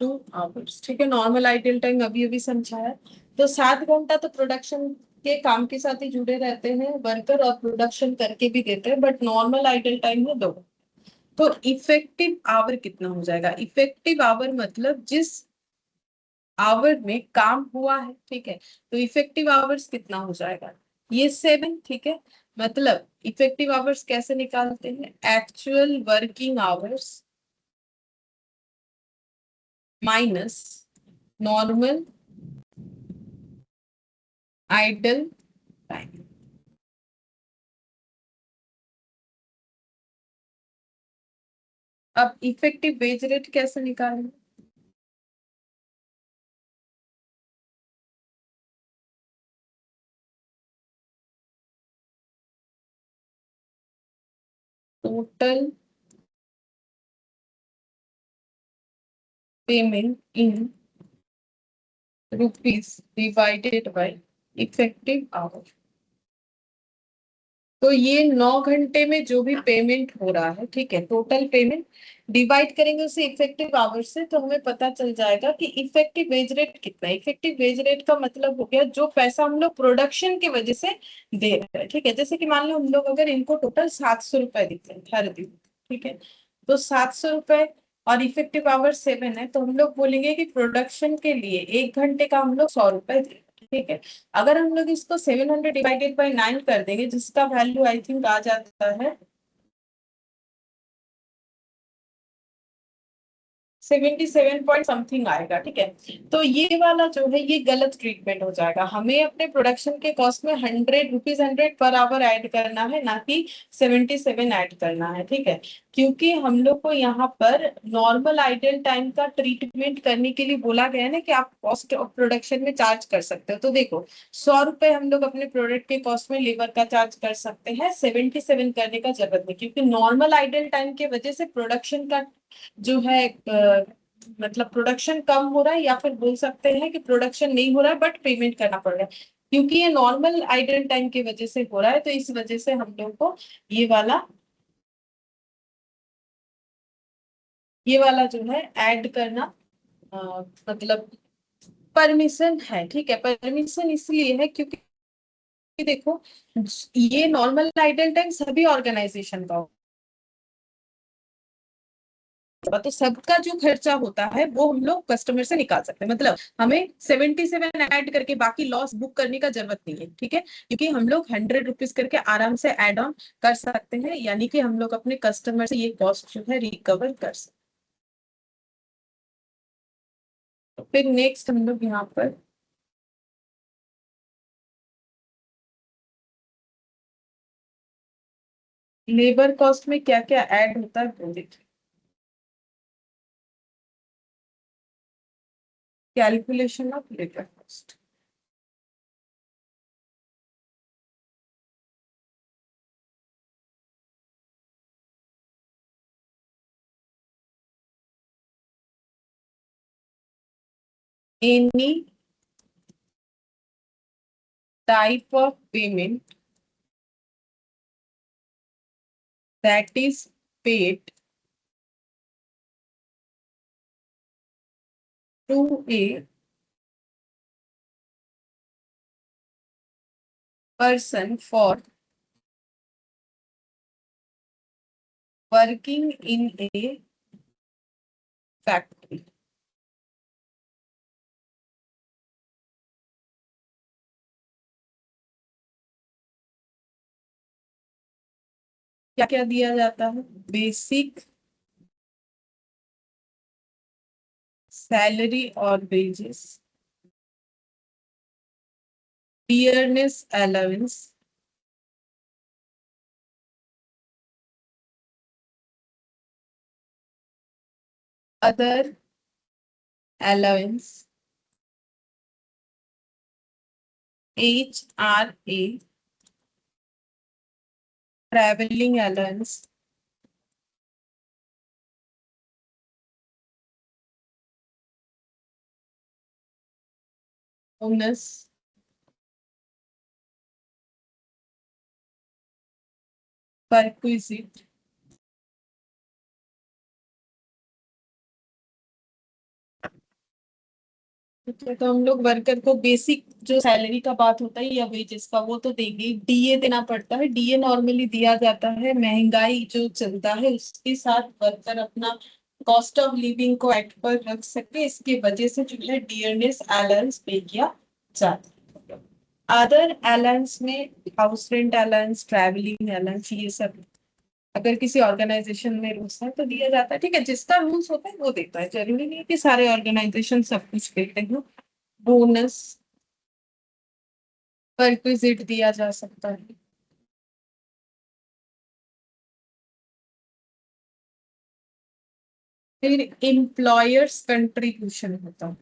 2 आवर्स, ठीक है। नॉर्मल आइडल टाइम अभी अभी समझाया। तो 7 घंटा तो प्रोडक्शन के काम के साथ ही जुड़े रहते हैं वर्कर, और प्रोडक्शन करके भी देते हैं, बट नॉर्मल आइडल टाइम है 2। तो इफेक्टिव आवर कितना हो जाएगा? इफेक्टिव आवर मतलब जिस आवर में काम हुआ है, ठीक है, तो इफेक्टिव आवर्स कितना हो जाएगा? ये 7, ठीक है। मतलब इफेक्टिव आवर्स कैसे निकालते हैं? Actual working hours minus normal idle time. अब इफेक्टिव वेज रेट कैसे निकालेंगे? Total payment in rupees divided by effective hour. तो ये 9 घंटे में जो भी पेमेंट हो रहा है, ठीक है, टोटल पेमेंट डिवाइड करेंगे उसे इफेक्टिव आवर्स से, तो हमें पता चल जाएगा कि इफेक्टिव वेज रेट कितना है। इफेक्टिव वेज रेट का मतलब हो गया जो पैसा हम लोग प्रोडक्शन की वजह से दे रहे हैं, ठीक है। जैसे कि मान लो हम लोग अगर इनको टोटल 700 रुपए देते हैं हर दिन, ठीक है, तो 700 रुपए और इफेक्टिव आवर 7 है, तो हम लोग बोलेंगे कि प्रोडक्शन के लिए 1 घंटे का हम लोग 100 रुपए दे रहे हैं, ठीक है। अगर हम लोग इसको 700 डिवाइडेड बाई 9 कर देंगे, जिसका वैल्यू आई थिंक आ जाता है 77 पॉइंट समथिंग आएगा, ठीक है। तो ये वाला जो है ये गलत ट्रीटमेंट हो जाएगा। हमें अपने प्रोडक्शन के कॉस्ट में 100 रुपीज 100 पर आवर ऐड करना है, ना कि 77 ऐड करना है, ठीक है। क्योंकि हम लोग को यहाँ पर नॉर्मल आइडल टाइम का ट्रीटमेंट करने के लिए बोला गया है ना कि आप कॉस्ट ऑफ प्रोडक्शन में चार्ज कर सकते हो। तो देखो, 100 रुपए हम लोग अपने प्रोडक्ट के कॉस्ट में लेबर का चार्ज कर सकते हैं, 77 करने का जरूरत नहीं, क्योंकि नॉर्मल आइडल टाइम की वजह से प्रोडक्शन का जो है मतलब प्रोडक्शन कम हो रहा है, या फिर बोल सकते हैं कि प्रोडक्शन नहीं हो रहा है बट पेमेंट करना पड़ रहा है। क्योंकि ये नॉर्मल आइडल टाइम की वजह से हो रहा है, तो इस वजह से हम लोग को ये वाला ये वाला जो है ऐड करना मतलब परमिशन है, ठीक है। परमिशन इसलिए है क्योंकि देखो, ये नॉर्मल आइडल टाइम सभी ऑर्गेनाइजेशन का होगा, तो सबका जो खर्चा होता है वो हम लोग कस्टमर से निकाल सकते हैं। मतलब हमें 77 ऐड करके बाकी लॉस बुक करने का जरूरत नहीं है, ठीक है, क्योंकि हम लोग 100 रुपीज करके आराम से एड ऑन कर सकते हैं, यानी कि हम लोग अपने कस्टमर से ये कॉस्ट जो है रिकवर कर सकते हैं। फिर नेक्स्ट हम लोग यहाँ पर लेबर कॉस्ट में क्या क्या ऐड होता है वो देखिए। Calculation of labour cost. Any type of payment that is paid to a person for working in a factory। क्या क्या दिया जाता है? बेसिक सैलरी और wages, dearness allowance, other allowance, HRA, travelling allowance, bonus, perquisite. ठीक है, तो हम लोग वर्कर को बेसिक जो सैलरी का बात होता है या वेजेस का वो तो देंगे। डीए देना पड़ता है, डीए नॉर्मली दिया जाता है, महंगाई जो चलता है उसके साथ वर्कर अपना कॉस्ट ऑफ लिविंग को एट पर रख सके, इसकी वजह से जो है डियरनेस अलाउंस पे किया जाता है। अदर अलाउंस में house rent allowance, travelling allowance, ये सब अगर किसी ऑर्गेनाइजेशन में रूल्स है तो दिया जाता है, ठीक है। जिसका रूल्स होता है वो देता है, जरूरी नहीं है कि सारे ऑर्गेनाइजेशन सब कुछ देते हैं। बोनस, परक्विजिट दिया जा सकता है। फिर एम्प्लॉयर्स कंट्रीब्यूशन होता है।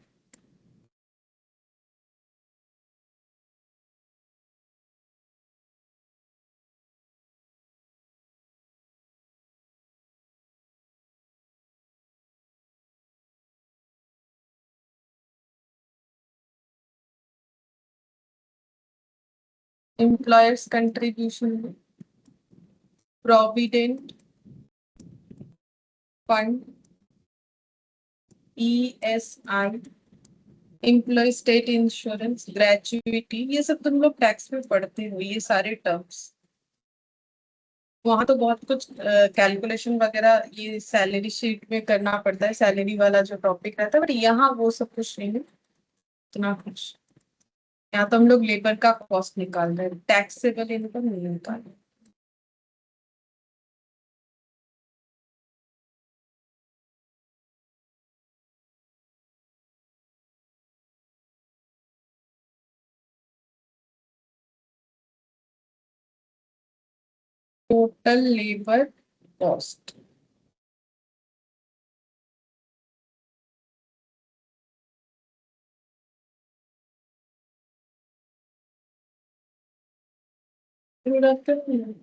Employers contribution provident fund, ESI, employ state insurance, gratuity, ये सब तुम लोग टैक्स में पढ़ते हो, ये सारे टर्म्स। वहां तो बहुत कुछ कैलकुलेशन वगैरह ये सैलरी शीट में करना पड़ता है, सैलरी वाला जो टॉपिक रहता है, बट यहाँ वो सब कुछ नहीं है इतना कुछ। यहाँ तो हम लोग लेबर का कॉस्ट निकाल रहे हैं, टैक्सेबल इनकम नहीं निकाल रहे। Total labour cost, good afternoon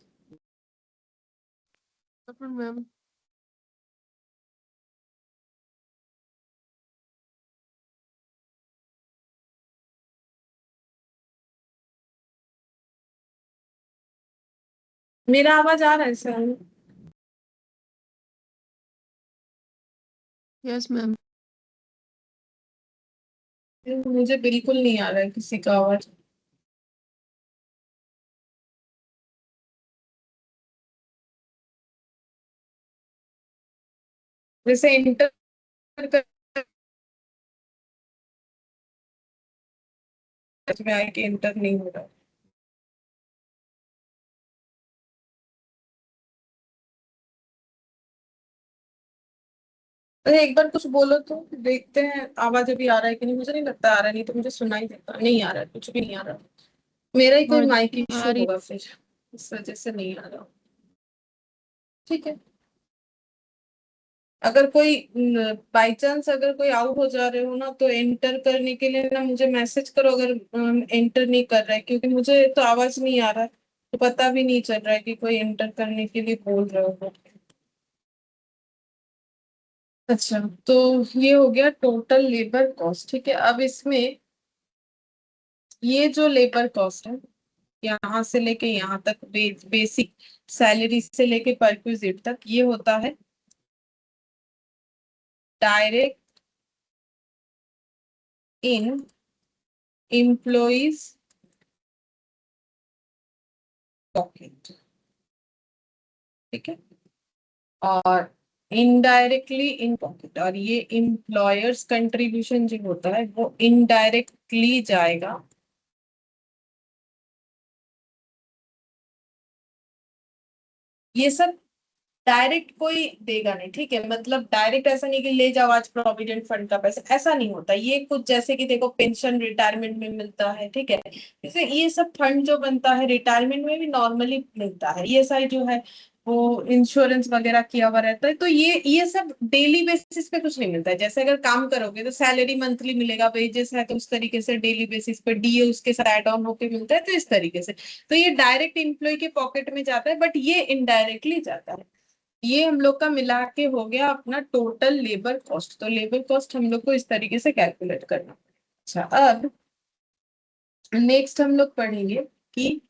ma'am. मेरा आवाज आ रहा है सर? Yes ma'am. मुझे बिल्कुल नहीं आ रहा है किसी का आवाज। जैसे इंटर में आए कि इंटर नहीं हो रहा। अरे एक बार कुछ बोलो तो देखते हैं आवाज अभी आ रहा है कि नहीं। मुझे नहीं लगता आ रहा है, नहीं तो मुझे सुनाई देता। नहीं आ रहा है, कुछ भी नहीं आ रहा। मेरा ही कोई हाँ माइक जी आ इशू रही। होगा फिर, इस वजह से नहीं आ रहा। ठीक है। अगर कोई बाई चांस अगर कोई आउट हो जा रहे हो ना, तो एंटर करने के लिए ना मुझे मैसेज करो, अगर एंटर नहीं कर रहा है, क्योंकि मुझे तो आवाज नहीं आ रहा है, तो पता भी नहीं चल रहा है कि कोई एंटर करने के लिए बोल रहे हो। अच्छा, तो ये हो गया टोटल लेबर कॉस्ट। ठीक है, अब इसमें ये जो लेबर कॉस्ट है, यहाँ से लेके यहाँ तक, बेसिक सैलरी से लेके परक्विजिट तक, ये होता है डायरेक्ट इन एम्प्लॉइज पॉकेट। ठीक है, और इनडायरेक्टली इन पॉकेट, और ये एम्प्लॉयर्स कंट्रीब्यूशन जो होता है वो इनडायरेक्टली जाएगा ये सब। डायरेक्ट कोई देगा नहीं, ठीक है, मतलब डायरेक्ट ऐसा नहीं कि ले जाओ आज प्रोविडेंट फंड का पैसा, ऐसा नहीं होता। ये कुछ जैसे कि देखो पेंशन रिटायरमेंट में मिलता है, ठीक है, जैसे ये सब फंड जो बनता है रिटायरमेंट में भी नॉर्मली मिलता है, ये सारी जो है वो इंश्योरेंस वगैरह किया हुआ रहता है, तो ये सब डेली बेसिस पे कुछ नहीं मिलता है। जैसे अगर काम करोगे तो सैलरी मंथली मिलेगा, वेजेस है तो उस तरीके से डेली बेसिस पे डीए उसके साथ एड ऑन होके मिलता है, तो इस तरीके से। तो ये डायरेक्ट एम्प्लॉय के पॉकेट में जाता है, बट ये इनडायरेक्टली जाता है। ये हम लोग का मिला के हो गया अपना टोटल लेबर कॉस्ट। तो लेबर कॉस्ट हम लोग को इस तरीके से कैलकुलेट करना। अच्छा, अब नेक्स्ट हम लोग पढ़ेंगे कि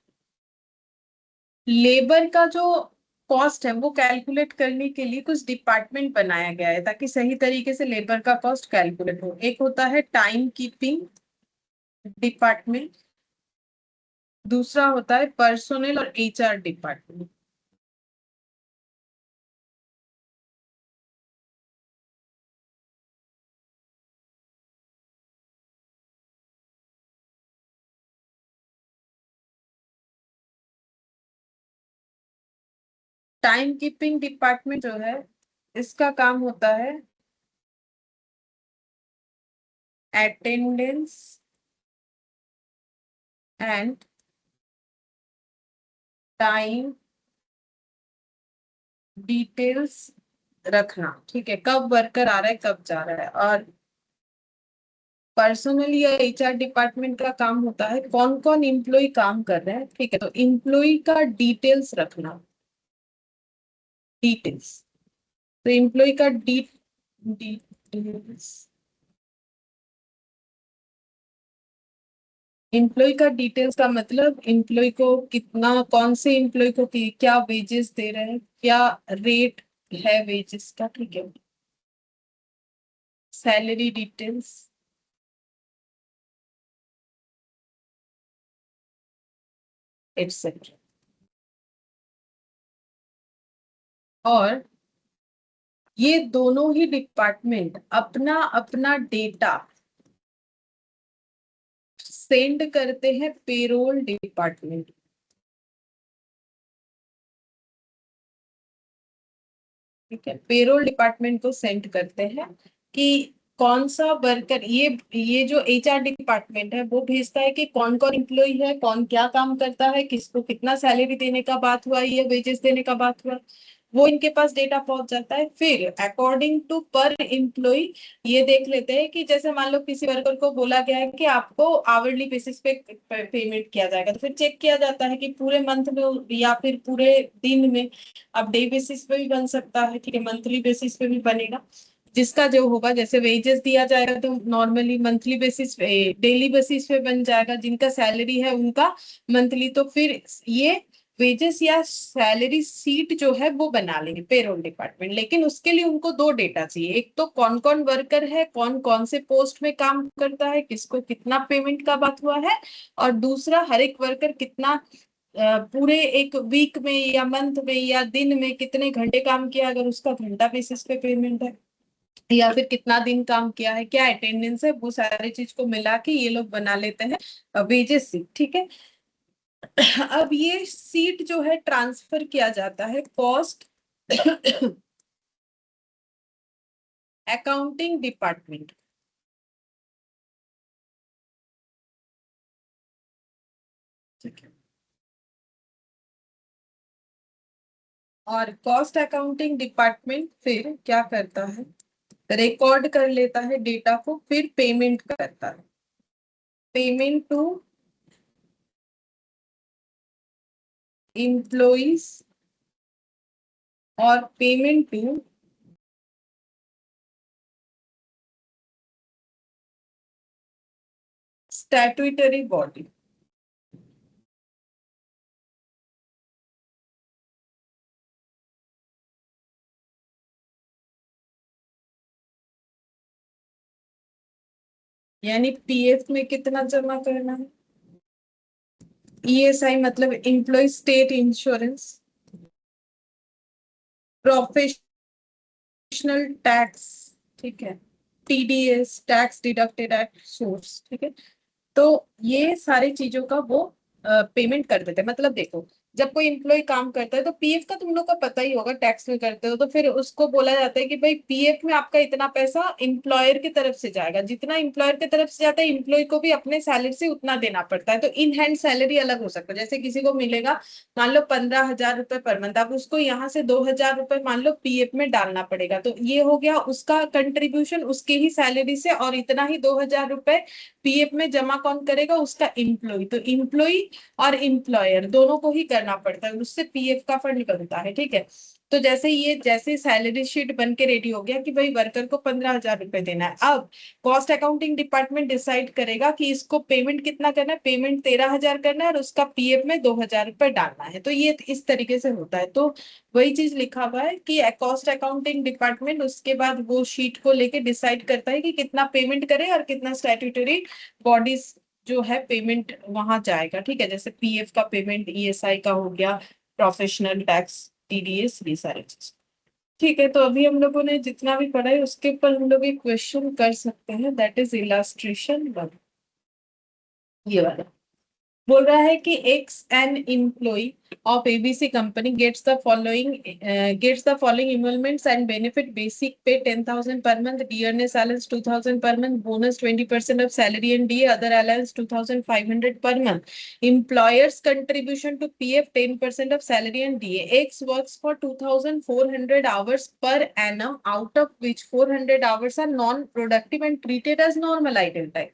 लेबर का जो कॉस्ट है वो कैलकुलेट करने के लिए कुछ डिपार्टमेंट बनाया गया है, ताकि सही तरीके से लेबर का कॉस्ट कैलकुलेट हो। एक होता है टाइम कीपिंग डिपार्टमेंट, दूसरा होता है पर्सोनल और HR department. Time keeping department जो है, इसका काम होता है अटेंडेंस एंड टाइम डिटेल्स रखना। ठीक है, कब वर्कर आ रहा है कब जा रहा है। और पर्सनल या HR डिपार्टमेंट का काम होता है कौन कौन इम्प्लॉय काम कर रहे हैं। ठीक है, तो इम्प्लॉय का डिटेल्स रखना, डिटेल्स। तो इम्प्लॉय का डिटेल्स एम्प्लॉय का डिटेल्स का मतलब एम्प्लॉय को कितना, कौन से एम्प्लॉय को क्या वेजेस दे रहे हैं, क्या रेट है वेजेस का, ठीक है। Salary details, etcetera. और ये दोनों ही डिपार्टमेंट अपना अपना डेटा सेंड करते हैं पेरोल डिपार्टमेंट। ठीक है, पेरोल डिपार्टमेंट को सेंड करते हैं कि कौन सा वर्कर, ये जो एचआर डिपार्टमेंट है वो भेजता है कि कौन कौन इम्प्लॉय है, कौन क्या काम करता है, किसको कितना सैलरी देने का बात हुआ है या वेजेस देने का बात हुआ है, वो इनके पास डेटा पहुंच जाता है। फिर अकॉर्डिंग टू पर एम्प्लॉय ये देख लेते हैं कि जैसे मान लो किसी वर्कर को बोला गया है कि आपको आवरली बेसिस पे पेमेंट किया जाएगा, तो फिर चेक किया जाता है कि पूरे मंथ में या फिर पूरे दिन में। अब डे बेसिस पे भी बन सकता है, ठीक है, मंथली बेसिस पे भी बनेगा। जिसका जो होगा, जैसे वेजेस दिया जाएगा तो नॉर्मली मंथली बेसिस पे, डेली बेसिस पे बन जाएगा, जिनका सैलरी है उनका मंथली। तो फिर ये वेजेस या सैलरी सीट जो है वो बना लेंगे पेरोल डिपार्टमेंट, लेकिन उसके लिए उनको दो डेटा चाहिए। एक तो कौन कौन वर्कर है, कौन कौन से पोस्ट में काम करता है, किसको कितना पेमेंट का बात हुआ है, और दूसरा हर एक वर्कर कितना पूरे एक वीक में या मंथ में या दिन में कितने घंटे काम किया, अगर उसका घंटा बेसिस पे पेमेंट है, या फिर कितना दिन काम किया है, क्या अटेंडेंस है, वो सारी चीज को मिला के ये लोग बना लेते हैं वेजेस सीट, ठीक है। अब ये सीट जो है ट्रांसफर किया जाता है कॉस्ट अकाउंटिंग डिपार्टमेंट। ठीक है, और कॉस्ट अकाउंटिंग डिपार्टमेंट फिर क्या करता है, रिकॉर्ड कर लेता है डेटा को, फिर पेमेंट करता है। पेमेंट टू एम्प्लॉइज और पेमेंट टू स्टैट्यूटरी बॉडी। यानी पीएफ में कितना जमा करना है, ईएसआई मतलब employ state insurance, professional tax, ठीक है, TDS tax deducted at source, ठीक है। तो ये सारी चीजों का वो पेमेंट कर देते हैं। मतलब देखो, जब कोई इम्प्लॉय काम करता है तो पीएफ का तुम लोग को पता ही होगा, टैक्स में करते हो तो फिर उसको बोला जाता है कि भाई पीएफ में आपका इतना पैसा एम्प्लॉयर की तरफ से जाएगा, जितना एम्प्लॉयर की तरफ से जाता है एम्प्लॉय को भी अपने सैलरी से उतना देना पड़ता है। तो इन हैंड सैलरी अलग हो सकता है, जैसे किसी को मिलेगा मान लो 15,000 रुपए पर मंथ, अब उसको यहाँ से 2,000 रुपए मान लो पीएफ में डालना पड़ेगा, तो ये हो गया उसका कंट्रीब्यूशन उसके ही सैलरी से, और इतना ही 2,000 रुपए पीएफ में जमा कौन करेगा, उसका इम्प्लॉय। तो इम्प्लॉय और इम्प्लॉयर दोनों को ही करना पड़ता है, उससे पीएफ का फंड बनता है, ठीक है। तो जैसे सैलरी शीट बन के रेडी हो गया कि भाई वर्कर को 15,000 रुपए देना है, अब कॉस्ट अकाउंटिंग डिपार्टमेंट डिसाइड करेगा कि इसको पेमेंट कितना करना है, पेमेंट 13,000 करना है और उसका पीएफ में 2,000 रुपए डालना है। तो ये इस तरीके से होता है। तो वही चीज लिखा हुआ है कि कॉस्ट अकाउंटिंग डिपार्टमेंट उसके बाद वो शीट को लेके डिसाइड करता है कि कितना पेमेंट करे और कितना स्टैट्यूटरी बॉडीज जो है पेमेंट वहां जाएगा, ठीक है। जैसे पीएफ का पेमेंट ईएसआई का हो गया, प्रोफेशनल टैक्स, टीडीएस, ये सारी चीज, ठीक है। तो अभी हम लोगों ने जितना भी पढ़ा है उसके ऊपर हम लोग एक क्वेश्चन कर सकते हैं, दैट इज इलास्ट्रेशन वन, ये वाला। बोल रहा है कि X an employ of ABC company gets the following emoluments and benefit: basic pay 10,000 per month, dearness allowance 2,000 per month, bonus 20% of salary and DA, other allowance 2,500 per month, employer's contribution to PF 10% of salary and DA. X works for 2,400 hours per annum, out of which 400 hours are non-productive and treated as normal idle time.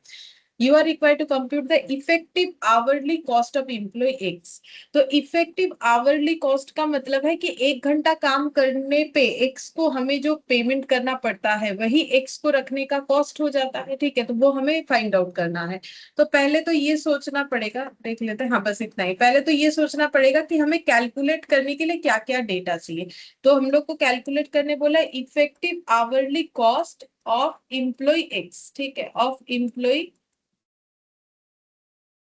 You are required to compute the effective hourly cost of employ X. तो effective hourly cost का मतलब है कि 1 घंटा काम करने पे x को हमें जो पेमेंट करना पड़ता है वही एक्स को रखने का कॉस्ट हो जाता है, ठीक है। तो वो हमें फाइंड आउट करना है। तो पहले तो ये सोचना पड़ेगा, देख लेते हैं, हाँ बस इतना ही। पहले तो ये सोचना पड़ेगा कि हमें कैलकुलेट करने के लिए क्या क्या डेटा चाहिए। तो हम लोग को कैलकुलेट करने बोला effective hourly cost of employ X, ठीक है, ऑफ एम्प्लॉय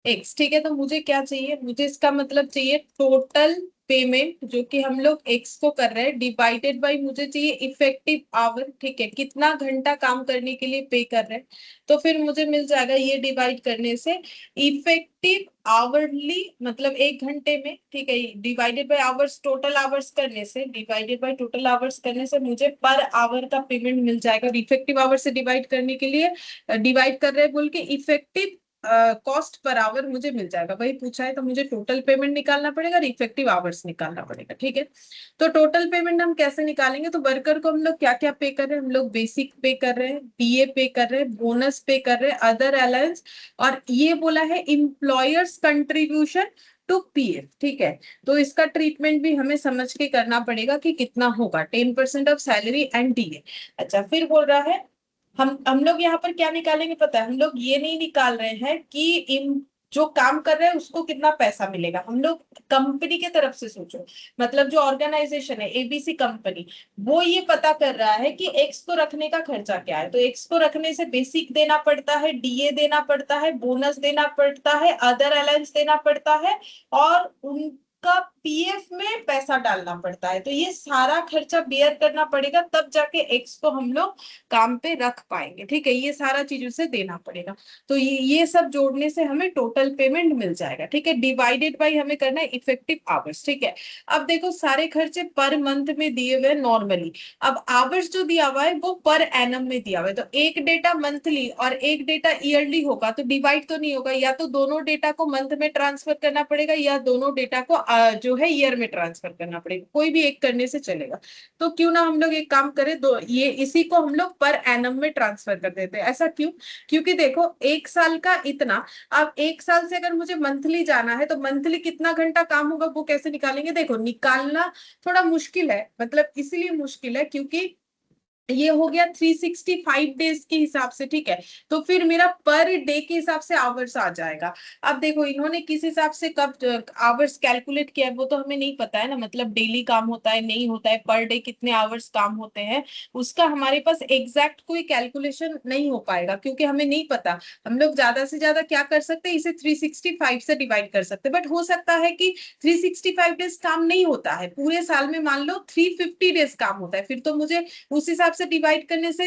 एक्स, ठीक है। तो मुझे क्या चाहिए, मुझे इसका मतलब चाहिए टोटल पेमेंट जो कि हम लोग एक्स को कर रहे हैं, डिवाइडेड बाय मुझे चाहिए इफेक्टिव आवर, ठीक है, कितना घंटा काम करने के लिए पे कर रहे हैं। तो फिर मुझे मिल जाएगा ये डिवाइड करने से इफेक्टिव आवरली मतलब 1 घंटे में, ठीक है, divided by hours, total hours करने से, डिवाइडेड बाय टोटल आवर्स करने से मुझे पर आवर का पेमेंट मिल जाएगा। इफेक्टिव आवर से डिवाइड करने के लिए डिवाइड कर रहे हैं बोल के इफेक्टिव कॉस्ट पर आवर मुझे मिल जाएगा। वही पूछा है तो मुझे टोटल पेमेंट निकालना पड़ेगा और इफेक्टिव आवर्स निकालना पड़ेगा, ठीक है। तो टोटल पेमेंट हम कैसे निकालेंगे, तो वर्कर को हम लोग क्या क्या पे कर रहे हैं, हम लोग बेसिक पे कर रहे हैं, डीए पे कर रहे हैं, बोनस पे कर रहे हैं, अदर अलाउंस, और ये बोला है इम्प्लॉयर्स कंट्रीब्यूशन टू पीएफ, ठीक है। तो इसका ट्रीटमेंट भी हमें समझ के करना पड़ेगा कि कितना होगा, 10% ऑफ सैलरी एंड डीए। अच्छा, फिर बोल रहा है हम लोग यहाँ पर क्या निकालेंगे पता है, हम लोग ये नहीं निकाल रहे हैं कि इन जो काम कर रहे हैं उसको कितना पैसा मिलेगा। हम लोग कंपनी के तरफ से सोचो, मतलब जो ऑर्गेनाइजेशन है एबीसी कंपनी, वो ये पता कर रहा है कि एक्स को रखने का खर्चा क्या है। तो एक्स को रखने से बेसिक देना पड़ता है, डीए देना पड़ता है, बोनस देना पड़ता है, अदर अलाउंस देना पड़ता है, और उनका पीएफ में पैसा डालना पड़ता है। तो ये सारा खर्चा बेयर करना पड़ेगा, तब जाके एक्स को हम लोग काम पे रख पाएंगे, ठीक है। ये सारा चीज उसे देना पड़ेगा। तो ये सब जोड़ने से हमें टोटल पेमेंट मिल जाएगा, ठीक है। डिवाइडेड बाई हमें करना है इफेक्टिव आवर्स, ठीक है। अब देखो सारे खर्चे पर मंथ में दिए हुए नॉर्मली, अब आवर्स जो दिया हुआ है वो पर एनम में दिया हुआ है। तो एक डेटा मंथली और एक डेटा ईयरली होगा तो डिवाइड तो नहीं होगा, या तो दोनों डेटा को मंथ में ट्रांसफर करना पड़ेगा या दोनों डेटा को जो है ईयर में ट्रांसफर करना पड़ेगा, कोई भी एक करने से चलेगा। तो क्यों ना हम लोग एक काम करें, दो ये इसी को हम लोग पर एनम में ट्रांसफर कर देते हैं। ऐसा क्यों, क्योंकि देखो 1 साल का इतना, अब 1 साल से अगर मुझे मंथली जाना है तो मंथली कितना घंटा काम होगा वो कैसे निकालेंगे, देखो निकालना थोड़ा मुश्किल है, मतलब इसलिए मुश्किल है क्योंकि ये हो गया 365 डेज के हिसाब से, ठीक है। तो फिर मेरा पर डे के हिसाब से आवर्स आ जाएगा। अब देखो इन्होंने किस हिसाब से कब आवर्स कैलकुलेट किया है वो तो हमें नहीं पता है ना, मतलब डेली काम होता है नहीं होता है, पर डे कितने आवर्स काम होते हैं, उसका हमारे पास एग्जैक्ट कोई कैलकुलेशन नहीं हो पाएगा क्योंकि हमें नहीं पता। हम लोग ज्यादा से ज्यादा क्या कर सकते हैं, इसे 365 से डिवाइड कर सकते हैं, बट हो सकता है कि 365 डेज काम नहीं होता है, पूरे साल में मान लो 350 डेज काम होता है, फिर तो मुझे उस हिसाब से डिवाइड करने से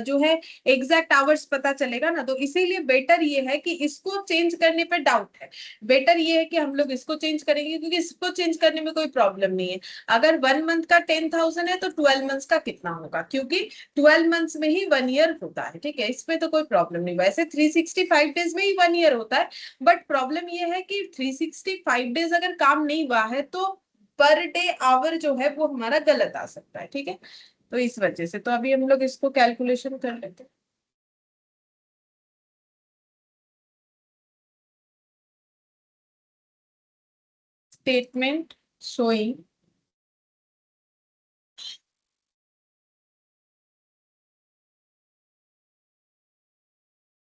जो है एग्जैक्ट आवर्स पता चलेगा ना। तो इसीलिए बेटर ये है कि इसको चेंज करने पे डाउट है, बेटर ये है कि हम लोग इसको चेंज करेंगे क्योंकि इसको चेंज करने में कोई प्रॉब्लम नहीं है। अगर 1 मंथ का 10,000 है तो 12 मंथ्स का कितना होगा, क्योंकि 12 मंथ्स में ही 1 ईयर होता है, ठीक है, इसमें तो कोई प्रॉब्लम नहीं। वैसे 365 डेज में ही 1 ईयर होता है, बट प्रॉब्लम ये है कि 365 डेज अगर काम नहीं हुआ है तो पर डे आवर जो है वो हमारा गलत आ सकता है, ठीक है। तो इस वजह से तो अभी हम लोग इसको कैलकुलेशन कर लेते हैं। Statement showing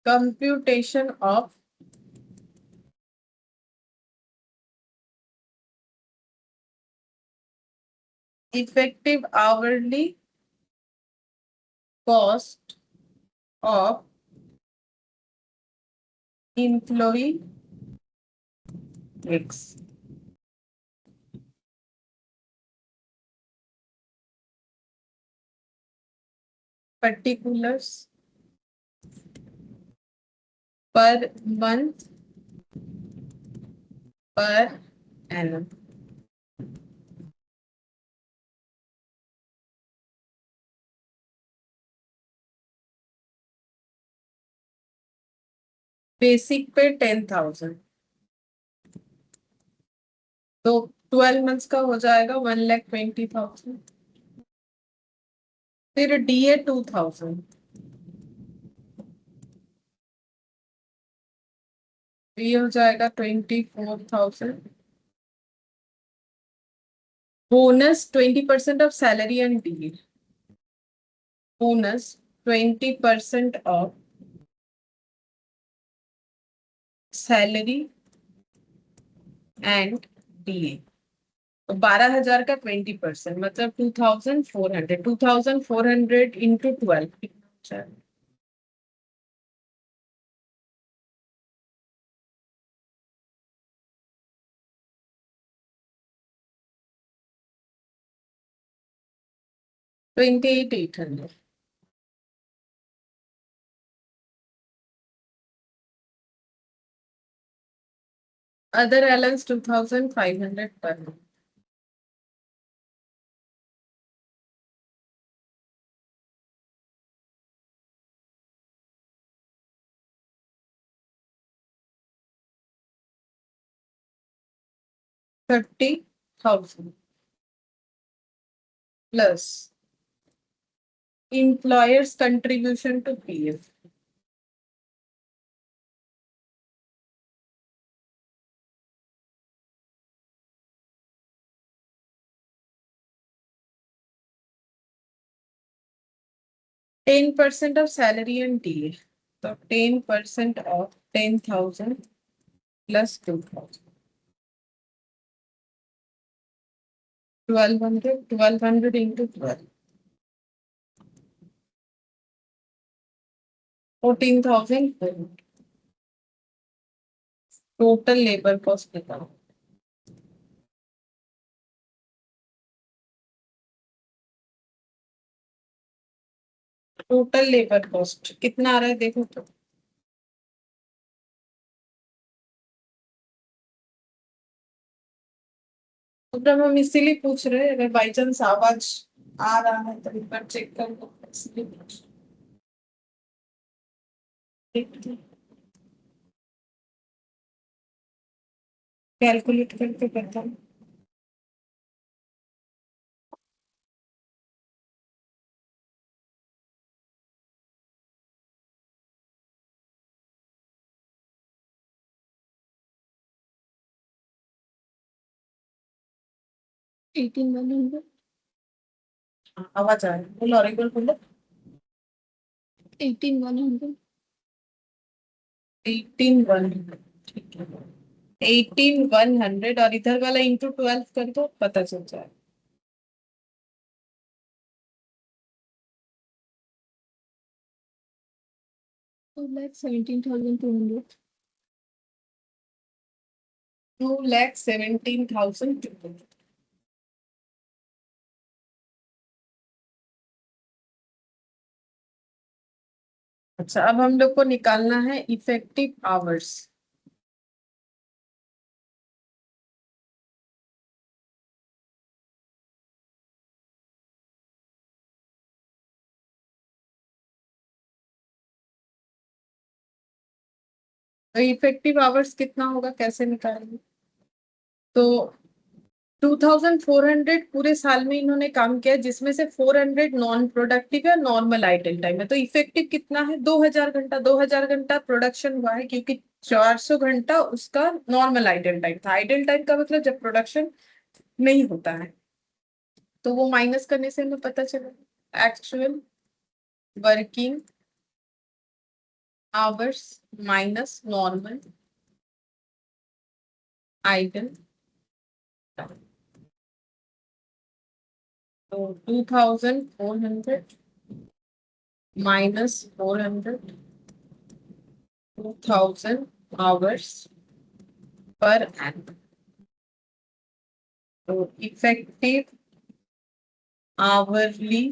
computation of effective hourly cost of employ X. Particulars per month per annum. Basic pay 10,000, तो 12 मंथ्स का हो जाएगा 1,20,000। फिर डीए 2,000, तो ये हो जाएगा 24,000। Bonus 20% of salary and DA. Bonus 20% of salary and DA. तो 12,000 का 20% मतलब 2,400। 2,400 इंटू 12 कितना हो जाएगा? 28,800। अदर अलाउंस 2,500 पर month। 30,000 plus employer's contribution to PF। 10% of salary and DA। तो 10% of 10,000 plus 2,000। 1,200। 1,200 into 12। 14,000। Total labour cost निकालो। टोटल लेबर कॉस्ट कितना आ रहा है देखो तो। मतलब हम इसीलिए पूछ रहे हैं, अगर बाई चांस आवाज आ रहा है तो एक बार चेक कर लो, इसलिए पूछ कैलकुलेट करके बताओ। 18,100। आवाज आ रही है, बोलो और एक बार बोलो। 18,100। 18,100 ठीक है। 18,100 और इधर वाला इंटू 12 कर दो, पता चल जाए। 2,17,200। 2,17,200। अच्छा, अब हम लोग को निकालना है इफेक्टिव आवर्स। तो इफेक्टिव आवर्स कितना होगा, कैसे निकालेंगे? तो 2,400 पूरे साल में इन्होंने काम किया, जिसमें से 400 नॉन प्रोडक्टिव है, नॉर्मल आइडल टाइम है। तो इफेक्टिव कितना है? 2,000 घंटा। 2,000 घंटा प्रोडक्शन हुआ है, क्योंकि 400 घंटा उसका नॉर्मल आइडल टाइम था। आइडल टाइम का मतलब जब प्रोडक्शन नहीं होता है, तो वो माइनस करने से हमें पता चला actual working hours minus normal idol. तो 2,400 माइनस 400, 2,000 आवर्स पर एनम। तो इफेक्टिव आवरली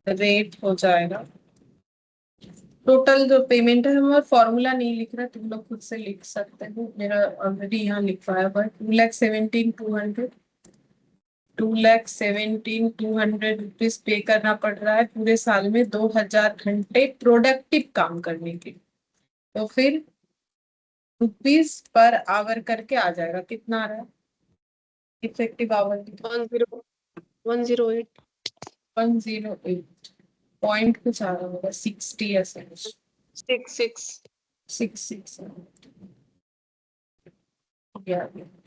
रेट हो जाएगा। टोटल जो पेमेंट है, हम और फॉर्मूला नहीं लिख रहे, तुम लोग खुद से लिख सकते हो, मेरा ऑलरेडी यहाँ लिखा है। 2,17,200। 2,17,200 रुपीज पे करना पड़ रहा है पूरे साल में 2,000 घंटे प्रोडक्टिव काम करने के। तो फिर रुपीज पर आवर करके आ जाएगा, कितना आ रहा है इफेक्टिव आवर? 108। 108 पॉइंट कुछ आ रहा होगा, 60 ऐसा कुछ। 66। 6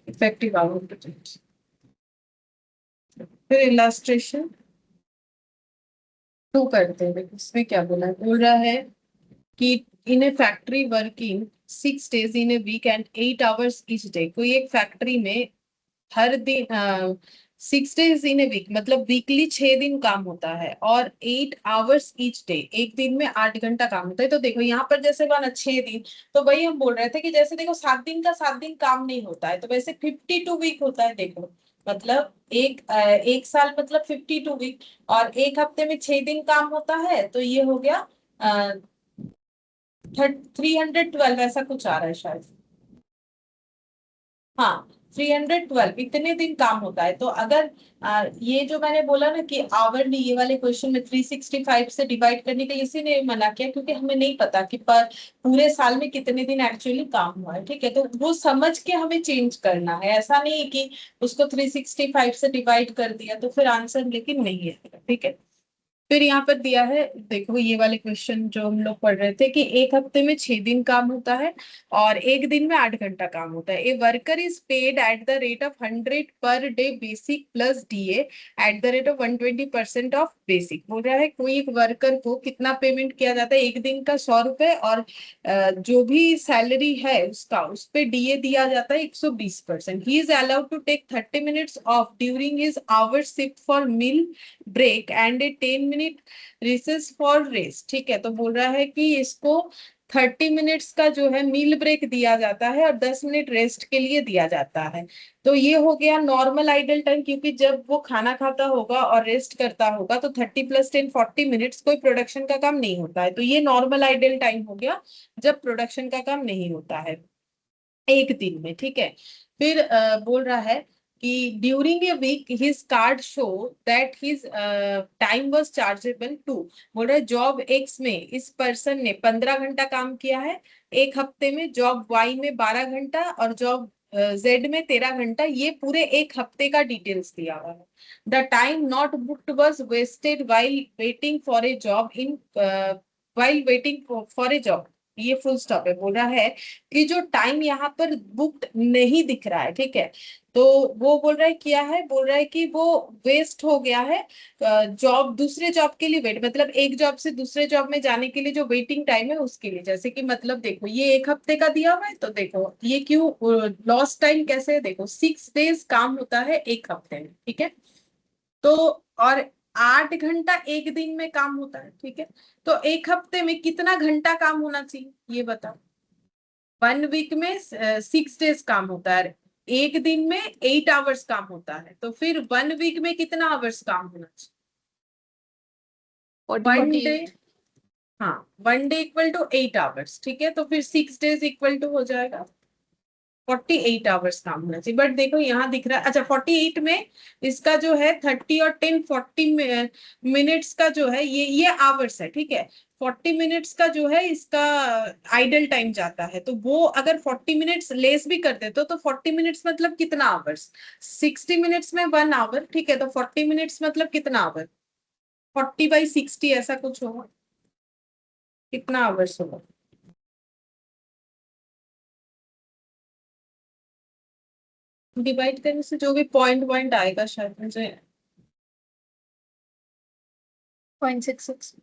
इफेक्टिव आवर। फिर इलास्ट्रेशन 2 करते हैं। देखो इसमें क्या बोला है, बोल रहा है कि in a factory working 6 days in a week and 8 hours each day. कोई एक फैक्ट्री में हर दिन 6 days इन ए वीक मतलब वीकली 6 दिन काम होता है और 8 hours ईच डे, एक दिन में 8 घंटा काम होता है। तो देखो यहाँ पर जैसे बना 6 दिन, तो वही हम बोल रहे थे कि जैसे देखो 7 दिन का 7 दिन काम नहीं होता है, तो वैसे 52 वीक होता है। देखो मतलब एक साल मतलब 52 वीक, और एक हफ्ते में 6 दिन काम होता है, तो ये हो गया 312 ऐसा कुछ आ रहा है शायद। हाँ 312 इतने दिन काम होता है। तो अगर ये जो मैंने बोला ना कि आवरली, ये वाले क्वेश्चन में 365 से डिवाइड करने का इसी ने मना किया, क्योंकि हमें नहीं पता कि पर पूरे साल में कितने दिन एक्चुअली काम हुआ है। ठीक है, तो वो समझ के हमें चेंज करना है, ऐसा नहीं है कि उसको 365 से डिवाइड कर दिया तो फिर आंसर लेकिन नहीं है। ठीक है, फिर यहाँ पर दिया है, देखो ये वाले क्वेश्चन जो हम लोग पढ़ रहे थे कि एक हफ्ते में 6 दिन काम होता है और एक दिन में 8 घंटा काम होता है। A worker is paid at the rate of 100 per day basic plus DA at the rate of 120% of basic. बोल रहा है कोई एक वर्कर को कितना पेमेंट किया जाता है, एक दिन का 100 रुपए, और जो भी सैलरी है उसका उस पे डीए दिया जाता है 120%। He is allowed to take 30 minutes off during his hour shift for meal break and a 10 minute recess for rest. ठीक है, तो बोल रहा है कि इसको 30 मिनट्स का जो है मील ब्रेक दिया जाता है और 10 मिनट रेस्ट के लिए दिया जाता है। तो ये हो गया नॉर्मल आइडल टाइम, क्योंकि जब वो खाना खाता होगा और रेस्ट करता होगा तो 30 + 10 40 मिनट्स कोई प्रोडक्शन का काम नहीं होता है। तो ये नॉर्मल आइडल टाइम हो गया जब प्रोडक्शन का काम नहीं होता है एक दिन में। ठीक है, फिर बोल रहा है कि during a week his card show that his time was chargeable to. बोल रहा है जॉब एक्स में इस पर्सन ने 15 घंटा काम किया है एक हफ्ते में, जॉब वाई में 12 घंटा और जॉब जेड में 13 घंटा। ये पूरे एक हफ्ते का डिटेल्स दिया हुआ है। The time not booked was wasted while waiting for a job in while waiting for a job. ये फुल स्टॉप है। बोल रहा है कि जो टाइम यहाँ पर बुक्ड नहीं दिख रहा है, ठीक है, तो वो बोल रहा है क्या है, बोल रहा है कि वो वेस्ट हो गया है। जॉब दूसरे जॉब के लिए वेट मतलब एक जॉब से दूसरे जॉब में जाने के लिए जो वेटिंग टाइम है उसके लिए। जैसे कि मतलब देखो ये एक हफ्ते का दिया हुआ है, तो देखो ये क्यों लॉस्ट टाइम कैसे है, देखो 6 days काम होता है एक हफ्ते में। ठीक है, तो और 8 घंटा एक दिन में काम होता है। ठीक है, तो एक हफ्ते में कितना घंटा काम होना चाहिए ये बताओ। 1 वीक में 6 days काम होता है, एक दिन में 8 hours काम होता है, तो फिर 1 वीक में कितना आवर्स काम होना चाहिए। 40 वन डे, 48। हाँ 1 डे इक्वल टू 8 hours। ठीक है, तो फिर 6 days इक्वल टू हो जाएगा 48 hours काम होना चाहिए। बट देखो यहाँ दिख रहा है, अच्छा 48 में इसका जो है 30 और 10 40 मिनट्स का जो है ये आवर्स है। ठीक है, 40 मिनट्स का जो है इसका आइडल टाइम जाता है, तो वो अगर 40 मिनट्स लेस भी कर देते तो 40 मिनट्स मतलब कितना आवर्स, 60 मिनट्स में 1 आवर। ठीक है, तो 40 मिनट्स मतलब कितना आवर, 40/60 ऐसा कुछ होगा, कितना आवर्स होगा। डिवाइड करने से जो भी पॉइंट पॉइंट आएगा शायद मुझे। 0.66।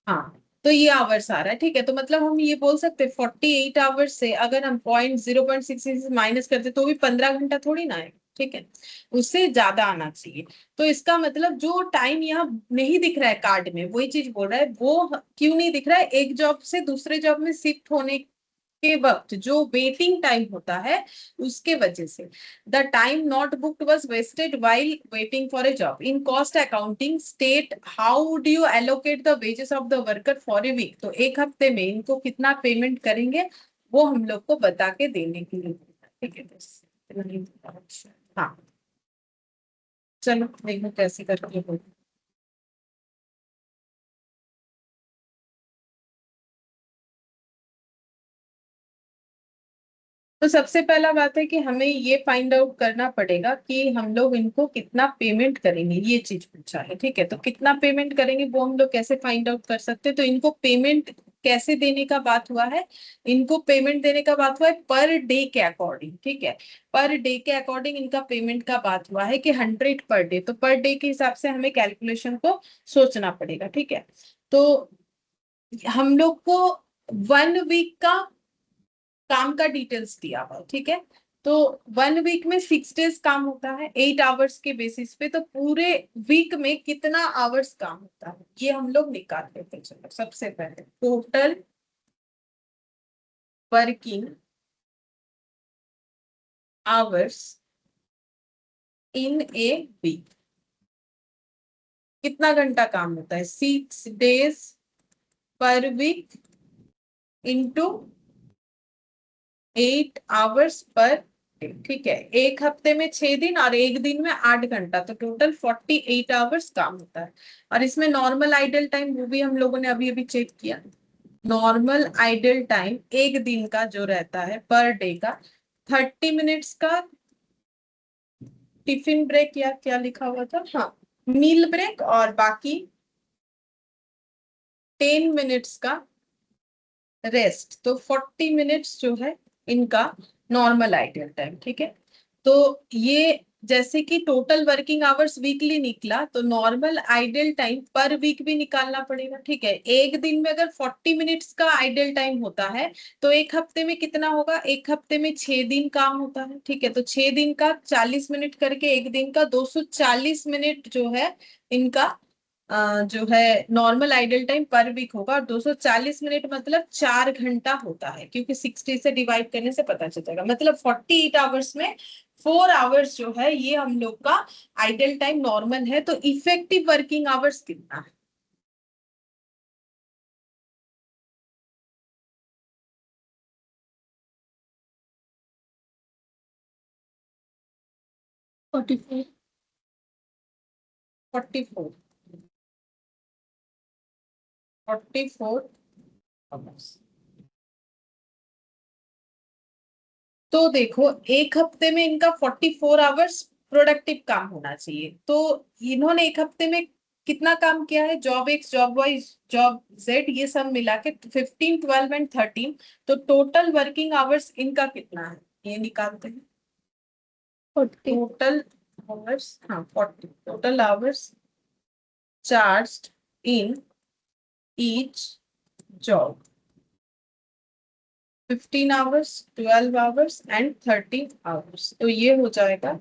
हाँ, तो ये आवर्स आ रहा है। ठीक है, तो मतलब हम ये बोल सकते हैं 48 आवर्स से अगर हम 0.6 माइनस करते तो भी 15 घंटा थोड़ी ना आएगा। ठीक है, उससे ज्यादा आना चाहिए। तो इसका मतलब जो टाइम यहाँ नहीं दिख रहा है कार्ड में, वही चीज बोल रहा है, वो क्यों नहीं दिख रहा है, एक जॉब से दूसरे जॉब में शिफ्ट होने के वक्त जो वेटिंग टाइम होता है उसके वजह से। The time not booked was wasted while waiting for a job. In cost accounting state how do you allocate the wages of the worker for a week. तो एक हफ्ते में इनको कितना पेमेंट करेंगे वो हम लोग को बता के देने के लिए। ठीक है, बस इतना ही था। हाँ, चलो देखो कैसे करके हो। तो सबसे पहला बात है कि हमें ये फाइंड आउट करना पड़ेगा कि हम लोग इनको कितना पेमेंट करेंगे, ये चीज पूछा है। ठीक है, तो कितना पेमेंट करेंगे वो हम लोग कैसे फाइंड आउट कर सकते हैं, तो इनको पेमेंट कैसे देने का बात हुआ है, इनको पेमेंट देने का बात हुआ है पर डे के अकॉर्डिंग, ठीक है। पर डे के अकॉर्डिंग इनका पेमेंट का बात हुआ है कि 100 पर डे, तो पर डे के हिसाब से हमें कैलकुलेशन को सोचना पड़ेगा, ठीक है। तो हम लोग को 1 वीक का काम का डिटेल्स दिया हुआ है, ठीक है। तो 1 वीक में 6 डेज काम होता है 8 आवर्स के बेसिस पे, तो पूरे वीक में कितना आवर्स काम होता है ये हम लोग निकाल लेते हैं। चलो सबसे पहले total working hours in a week, कितना घंटा काम होता है, 6 days per week into 8 hours per day, ठीक है। एक हफ्ते में 6 दिन और एक दिन में 8 घंटा, तो टोटल 48 आवर्स काम होता है। और इसमें नॉर्मल आइडल टाइम वो भी हम लोगों ने अभी अभी चेक किया, नॉर्मल आइडल टाइम एक दिन का जो रहता है पर डे का 30 मिनट्स का टिफिन ब्रेक, या क्या लिखा हुआ था, हाँ मील ब्रेक, और बाकी 10 मिनट्स का रेस्ट, तो 40 मिनट्स जो है इनका नॉर्मल आइडियल टाइम, ठीक है। तो ये जैसे कि टोटल वर्किंग आवर्स वीकली निकला, तो normal ideal time per week भी निकालना पड़ेगा, ठीक है। एक दिन में अगर 40 मिनट्स का आइडियल टाइम होता है, तो एक हफ्ते में कितना होगा, एक हफ्ते में 6 दिन काम होता है, ठीक है। तो 6 दिन का 40 मिनट करके एक दिन का 240 मिनट जो है इनका जो है normal idle time per week होगा, और 240 मिनट मतलब 4 घंटा होता है, क्योंकि 60 से डिवाइड करने से पता चल जाएगा, मतलब 48 आवर्स में 4 आवर्स जो है ये हम लोग का आइडल टाइम नॉर्मल है। तो इफेक्टिव वर्किंग आवर्स कितना है, 44. 44, 44 आवर्स। तो देखो एक हफ्ते में इनका 44 आवर्स प्रोडक्टिव काम होना चाहिए, तो इन्होंने एक हफ्ते में कितना काम किया है, job X, job Y, job Z, ये सब मिला के 15, 12 एंड 13, तो टोटल वर्किंग आवर्स इनका कितना है ये निकालते हैं। 40. टोटल आवर्स, हाँ 40, total hours charged in each job, 15 hours, 12 hours and 13 hours, तो ये हो जाएगा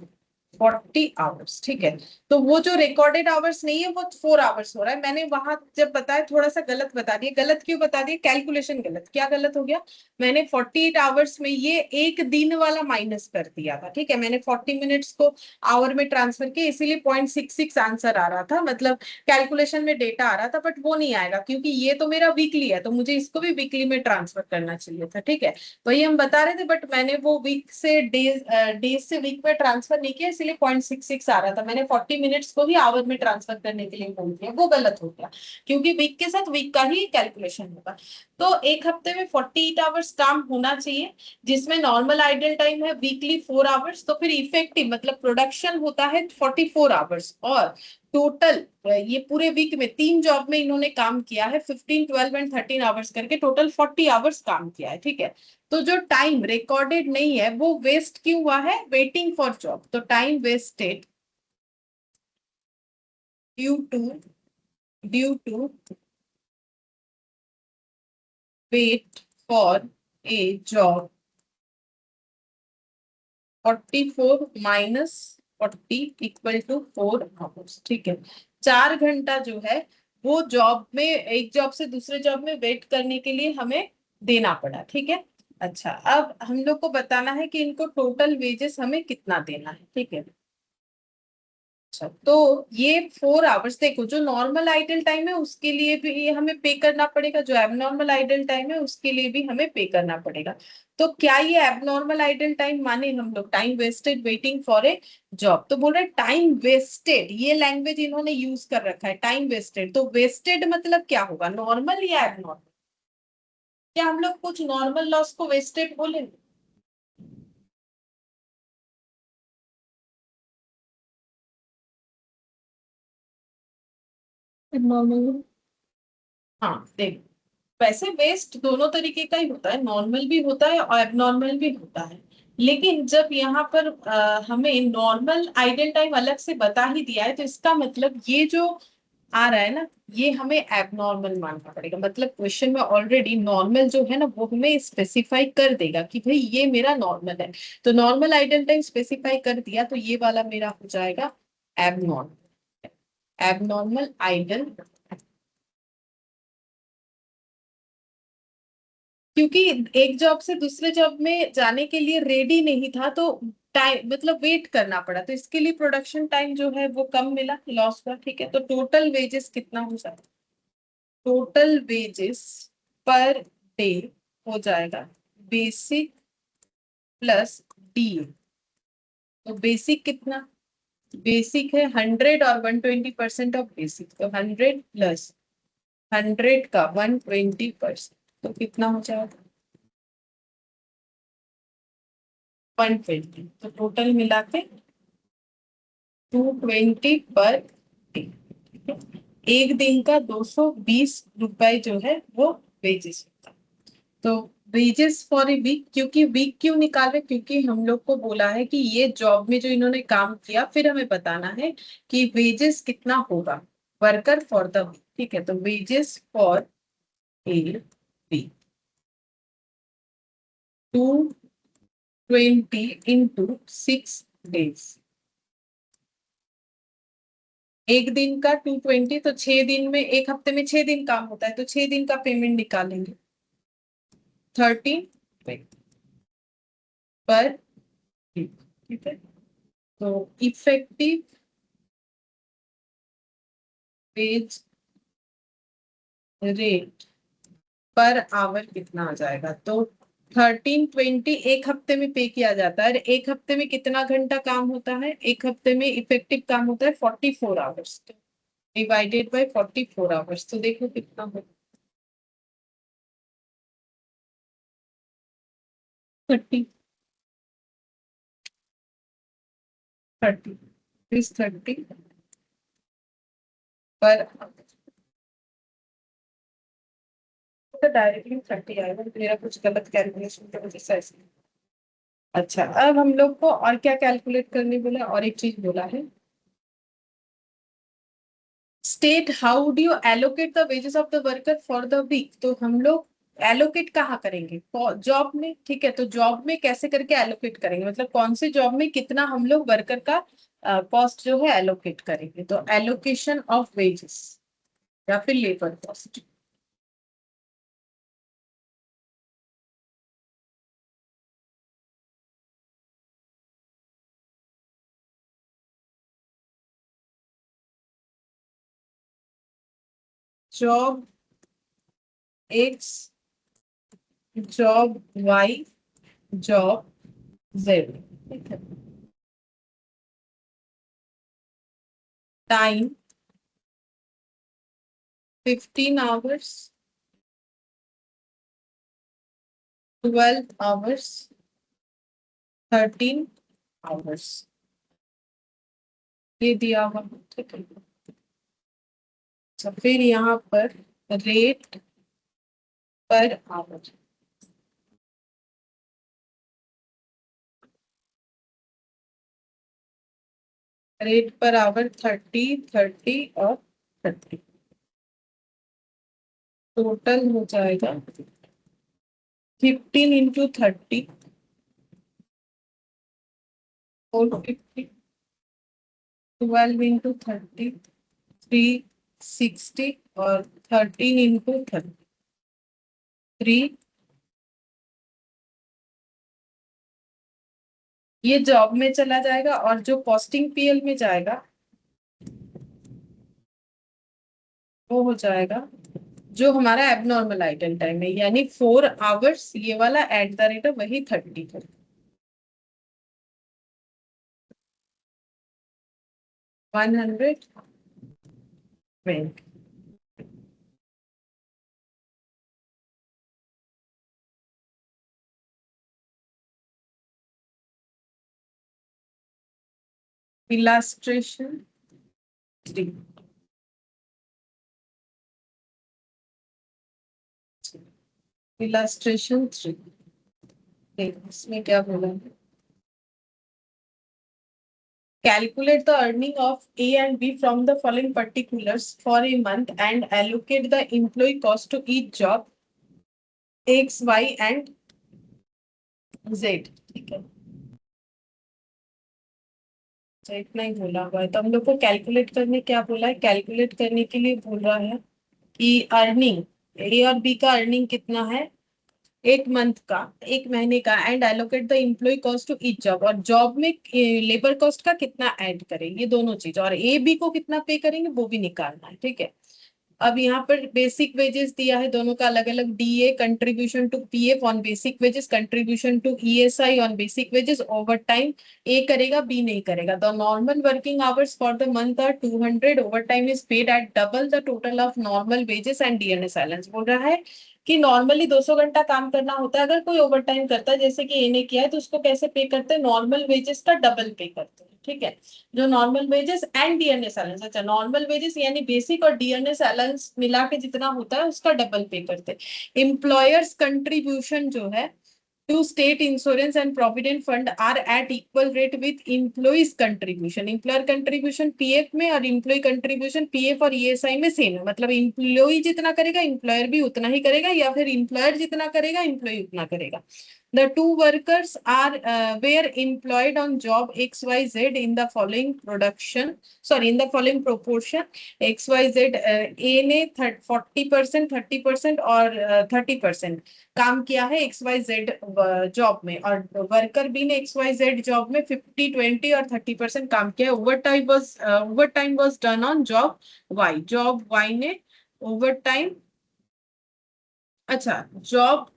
40 आवर्स, ठीक है। तो वो जो रिकॉर्डेड आवर्स नहीं है वो 4 आवर्स हो रहा है, मैंने वहां जब बताया थोड़ा सा गलत बता दिया। गलत क्यों बता दिया, कैलकुलेशन गलत, क्या गलत हो गया, मैंने 48 आवर्स में ये एक दिन वाला माइनस कर दिया था, ठीक है। मैंने 40 मिनट्स को आवर में ट्रांसफर किया, इसीलिए 0.66 आंसर आ रहा था, मतलब कैलकुलेशन में डेटा आ रहा था, बट वो नहीं आएगा क्योंकि ये तो मेरा वीकली है, तो मुझे इसको भी वीकली में ट्रांसफर करना चाहिए था, ठीक है। वही हम बता रहे थे, बट मैंने वो वीक से डेज से वीक में ट्रांसफर नहीं किया, इसलिए 0.66 आ रहा था। मैंने 40 मिनट्स को ही आवर में ट्रांसफर करने के लिए बोल दिया, वो गलत हो गया, क्योंकि वीक के साथ वीक का ही कैलकुलेशन होगा। तो एक हफ्ते में 48 आवर्स काम होना चाहिए, जिसमें नॉर्मल आइडल टाइम है वीकली 4 आवर्स, तो फिर इफेक्टिव मतलब प्रोडक्शन होता है 44 आवर्स, और टोटल ये पूरे वीक में 3 जॉब में इन्होंने काम किया है 15, 12 एंड 13 आवर्स करके, टोटल 40 आवर्स काम किया है, ठीक है। तो जो टाइम रिकॉर्डेड नहीं है वो वेस्ट क्यों हुआ है, वेटिंग फॉर जॉब, तो time wasted due to due to wait for a job 44 minus 40 equal to 4 hours, ठीक है। 4 घंटा जो है वो जॉब में, एक जॉब से दूसरे जॉब में वेट करने के लिए हमें देना पड़ा, ठीक है। अच्छा, अब हम लोग को बताना है कि इनको टोटल वेजेस हमें कितना देना है, ठीक है। अच्छा, तो ये 4 आवर्स, देखो जो नॉर्मल आइडल टाइम है उसके लिए भी ये हमें पे करना पड़ेगा, जो एबनॉर्मल आइडल टाइम है उसके लिए भी हमें पे करना पड़ेगा। तो क्या ये एबनॉर्मल आइडल टाइम माने हम लोग time wasted waiting for a job, तो बोल रहे टाइम वेस्टेड, ये लैंग्वेज इन्होंने यूज कर रखा है टाइम वेस्टेड, तो वेस्टेड मतलब क्या होगा, नॉर्मल या एबनॉर्मल, क्या हम लोग कुछ नॉर्मल लॉस को वेस्टेड बोलेंगे। Abnormal. हाँ देख, वैसे वेस्ट दोनों तरीके का ही होता है, नॉर्मल भी होता है और एबनॉर्मल भी होता है। लेकिन जब यहाँ पर हमें नॉर्मल आइडल टाइम अलग से बता ही दिया है, तो इसका मतलब ये जो आ रहा है ना, ये हमें एबनॉर्मल मानना पड़ेगा। मतलब क्वेश्चन में ऑलरेडी नॉर्मल जो है ना वो हमें स्पेसिफाई कर देगा कि भाई ये मेरा नॉर्मल है। तो नॉर्मल आइडल टाइम स्पेसिफाई कर दिया, तो ये वाला मेरा हो जाएगा एबनॉर्मल। एबनॉर्मल आइडल, क्योंकि एक जॉब से दूसरे जॉब में जाने के लिए रेडी नहीं था, तो टाइम मतलब वेट करना पड़ा, तो इसके लिए प्रोडक्शन टाइम जो है वो कम मिला, लॉस हुआ। ठीक है, तो टोटल वेजेस कितना हो जाएगा? टोटल वेजेस पर डे हो जाएगा बेसिक प्लस डीए। तो बेसिक कितना? बेसिक है 100 और 120% ऑफ बेसिक, तो 100 प्लस 100 का 120%, तो कितना हो जाएगा? 120। तो टोटल मिला के 220 पर डे। ठीक है, एक दिन का 220 रुपए जो है वो वेजेस होता है। तो वेजेस फॉर ए वीक, क्योंकि वीक क्यों निकाल रहे? क्योंकि हम लोग को बोला है कि ये जॉब में जो इन्होंने काम किया, फिर हमें बताना है कि वेजेस कितना होगा वर्कर फॉर द वीक। ठीक है, तो wages for a week 220 into 6 days. एक दिन का 220, तो 6 दिन में, एक हफ्ते में 6 दिन काम होता है, तो 6 दिन का पेमेंट निकालेंगे 13 पर वीक। ठीक है, तो effective wage rate per hour कितना आ जाएगा? तो 1320 एक हफ्ते में पे किया जाता है। एक हफ्ते में कितना घंटा काम होता है? एक हफ्ते में इफेक्टिव काम होता है 44 आवर्स, डिवाइडेड बाय 44 आवर्स, तो देखो कितना होगा। 30, 30 इज 30 पर, तो डायरेक्टली 30 आएगा। मेरा कुछ गलत कैलकुलेशन की वजह से ऐसे। अच्छा, अब हम लोग को और क्या कैलकुलेट करने बोला, और एक चीज बोला है, state how do you allocate the wages of the worker for the week. तो हम लोग एलोकेट कहाँ करेंगे? जॉब में। ठीक है, तो जॉब में कैसे करके एलोकेट करेंगे, मतलब कौन से जॉब में कितना हम लोग वर्कर का कॉस्ट जो है एलोकेट करेंगे? तो एलोकेशन ऑफ वेजेस या फिर labour cost. Job X, job Y, job Z. ठीक है, टाइम 15 आवर्स, 12 आवर्स, 13 आवर्स, ये दिया हुआ। ठीक है, अच्छा फिर यहाँ पर rate per hour, rate per hour 30, 30 और 30, टोटल हो जाएगा 15 इंटू 30, 450, 12 इंटू 30, 360, और 13 इंटू 30, 3। ये जॉब में चला जाएगा, और जो कॉस्टिंग पीएल में जाएगा वो हो जाएगा जो हमारा एबनॉर्मल आइडल टाइम है, यानी 4 आवर्स, ये वाला एट द रेट ऑफ वही 30 का। 120। इलास्ट्रेशन 3। इलास्ट्रेशन 3, इसमें क्या बोला है? Calculate the earning of A and B from the following particulars for a month and allocate the employee cost to each job X, Y and Z. ठीक है, तो इतना ही बोला हुआ है। तो हम लोग को कैलकुलेट करने क्या बोला है, कैलकुलेट करने के लिए बोल रहा है कि अर्निंग ए और बी का अर्निंग कितना है एक मंथ का, एक महीने का, and allocate the employ cost to each job, और जॉब में लेबर कॉस्ट का कितना ऐड करें, ये दोनों चीज, और ए बी को कितना पे करेंगे वो भी निकालना है। ठीक है, अब यहाँ पर बेसिक वेजेस दिया है दोनों का अलग अलग, DA contribution to PF on basic wages, contribution to ESI on basic wages, overtime A करेगा बी नहीं करेगा। The normal working hours for the month are 200, overtime is paid at double the total of normal wages and DNA silence. बोल रहा है कि normally 200 घंटा काम करना होता है, अगर कोई ओवर टाइम करता है जैसे कि ए ने किया है तो उसको कैसे पे करते हैं, नॉर्मल वेजेस का डबल पे करते हैं। ठीक है, जो normal wages and DNS allowance, अच्छा नॉर्मल वेजेस यानी बेसिक और डीएनएस अलाउंस मिला के जितना होता है उसका डबल पे करते हैं। एम्प्लॉयर्स कंट्रीब्यूशन जो है to state insurance and provident fund are at equal rate with employees contribution, employer contribution PF में और इम्प्लॉय कंट्रीब्यूशन पीएफ और ईएसआई में सेम है, मतलब इम्प्लॉय जितना करेगा इम्प्लॉयर भी उतना ही करेगा, या फिर इम्प्लॉयर जितना करेगा इम्प्लॉय उतना करेगा। The two workers are were employed on job XYZ in the following in the following proportion XYZ, A ने 40%, 30% और 30% काम किया है XYZ जॉब में, और वर्कर बी ने XYZ जॉब में 50, 20 और 30% काम किया है। Overtime was done on job Y, job Y ने ओवर टाइम, अच्छा जॉब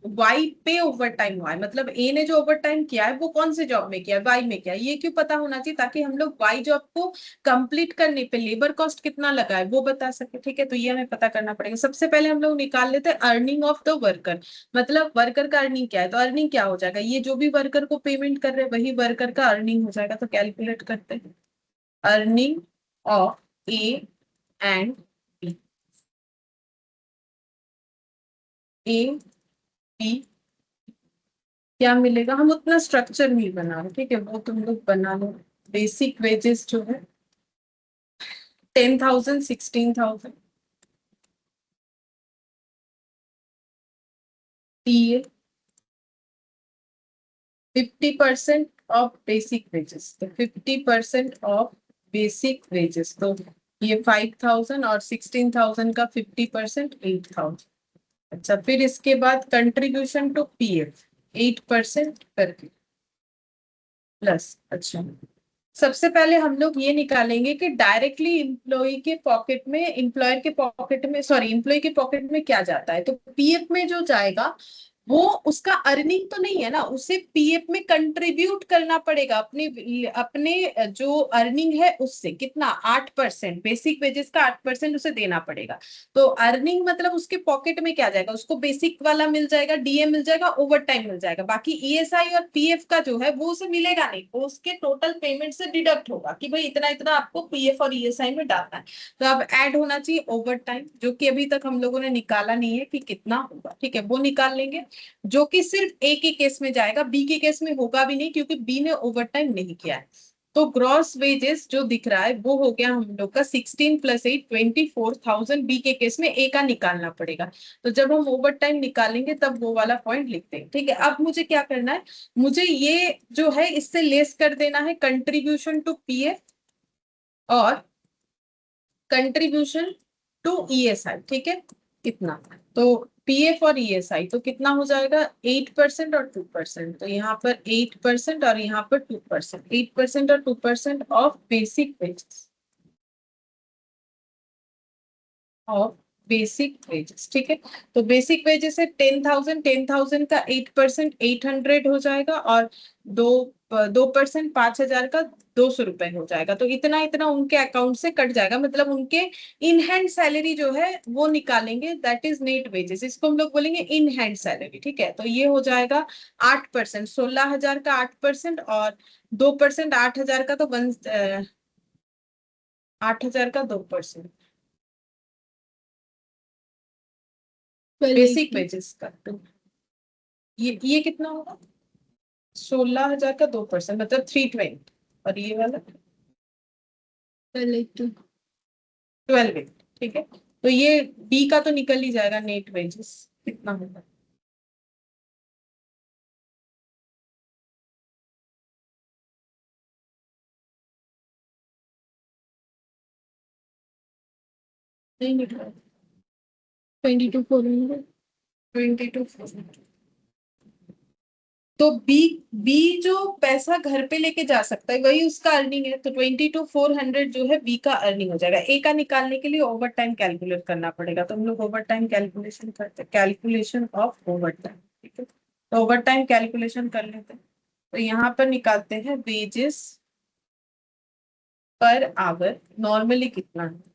वाई पे ओवर टाइम हुआ है, मतलब ए ने जो ओवर टाइम किया है वो कौन से जॉब में किया है, वाई में किया है। ये क्यों पता होना चाहिए, ताकि हम लोग वाई जॉब को कंप्लीट करने पे लेबर कॉस्ट कितना लगा है वो बता सके। ठीक है, तो ये हमें पता करना पड़ेगा। सबसे पहले हम लोग निकाल लेते हैं अर्निंग ऑफ द वर्कर, मतलब वर्कर का अर्निंग क्या है, तो अर्निंग क्या हो जाएगा, ये जो भी वर्कर को पेमेंट कर रहे हैं वही वर्कर का अर्निंग हो जाएगा। तो कैलकुलेट करते हैं earning of A and B, A B क्या मिलेगा, हम उतना स्ट्रक्चर नहीं बना रहे, ठीक है वो तुम लोग बना लो। बेसिक वेजेस जो है 10,000, 16,000, टीए 50% ऑफ बेसिक वेजेस, तो 50% ऑफ बेसिक वेजेस, तो ये 5,000 और 16,000 का 50% 8,000। अच्छा, फिर इसके बाद कंट्रीब्यूशन टू पीएफ 8% करके प्लस, अच्छा सबसे पहले हम लोग ये निकालेंगे कि डायरेक्टली इम्प्लॉय के पॉकेट में, एम्प्लॉयर के पॉकेट में, सॉरी एम्प्लॉय के पॉकेट में क्या जाता है, तो पीएफ में जो जाएगा वो उसका अर्निंग तो नहीं है ना, उसे पीएफ में कंट्रीब्यूट करना पड़ेगा अपने अपने जो अर्निंग है उससे, कितना 8%, बेसिक वेजेस का 8% उसे देना पड़ेगा। तो अर्निंग मतलब उसके पॉकेट में क्या जाएगा, उसको बेसिक वाला मिल जाएगा, डीए मिल जाएगा, ओवर टाइम मिल जाएगा, बाकी ईएसआई और पीएफ का जो है वो उसे मिलेगा नहीं, वो उसके टोटल पेमेंट से डिडक्ट होगा कि भाई इतना इतना आपको पीएफ और ईएसआई में डालना है। तो अब ऐड होना चाहिए ओवर टाइम, जो कि अभी तक हम लोगों ने निकाला नहीं है कि कितना होगा। ठीक है, वो निकाल लेंगे, जो कि सिर्फ ए के केस में जाएगा, बी के केस में होगा भी नहीं क्योंकि बी ने ओवर टाइम नहीं किया है। तो ग्रॉस वेजेस जो दिख रहा है वो हो गया हम लोग का 16 + 8 24,000, बी के केस में ए का निकालना पड़ेगा। तो जब हम ओवर टाइम निकालेंगे तब वो वाला पॉइंट लिखते हैं। ठीक है, अब मुझे क्या करना है, मुझे ये जो है इससे लेस कर देना है कंट्रीब्यूशन टू पीएफ और कंट्रीब्यूशन टू ईएसआई। ठीक है, कितना, तो पीएफ और ईएसआई तो कितना हो जाएगा 8% और 2%, तो यहाँ पर 8% और यहाँ पर 2%, 8% और 2% of basic wages, of basic wages. ठीक है, तो बेसिक वेजेस है 10,000, 10,000 का 8% 800 हो जाएगा, और दो 2% 5,000 का 200 रुपए हो जाएगा। तो इतना इतना उनके अकाउंट से कट जाएगा, मतलब उनके इन हैंड सैलरी जो है वो निकालेंगे, दैट इज नेट वेजेस, इसको हम लोग बोलेंगे इन हैंड सैलरी। ठीक है, तो ये हो जाएगा 8%, 16,000 का 8% और 2%, 8,000 का तो 8,000 का 2%, बेसिक 1280. वेजेस का ये कितना होगा? 16,000 का 2% मतलब 320। और ये वाला 1280. 1280। ठीक है, तो ये बी का तो निकल ही जाएगा, नेट वेजेस कितना होगा? नहीं निकला। 22,400. 22। तो बी बी जो पैसा घर पे लेके जा सकता है वही उसका अर्निंग है, तो 22,400 जो है बी का अर्निंग हो जाएगा। ए का निकालने के लिए ओवर टाइम कैलकुलेट करना पड़ेगा, तो हम लोग ओवर टाइम कैलकुलेशन करते हैं, कैलकुलेशन ऑफ ओवर टाइम। ठीक है, तो ओवर टाइम कैलकुलेशन कर लेते हैं। तो यहाँ पर निकालते हैं वेजेस पर आवर नॉर्मली कितना है।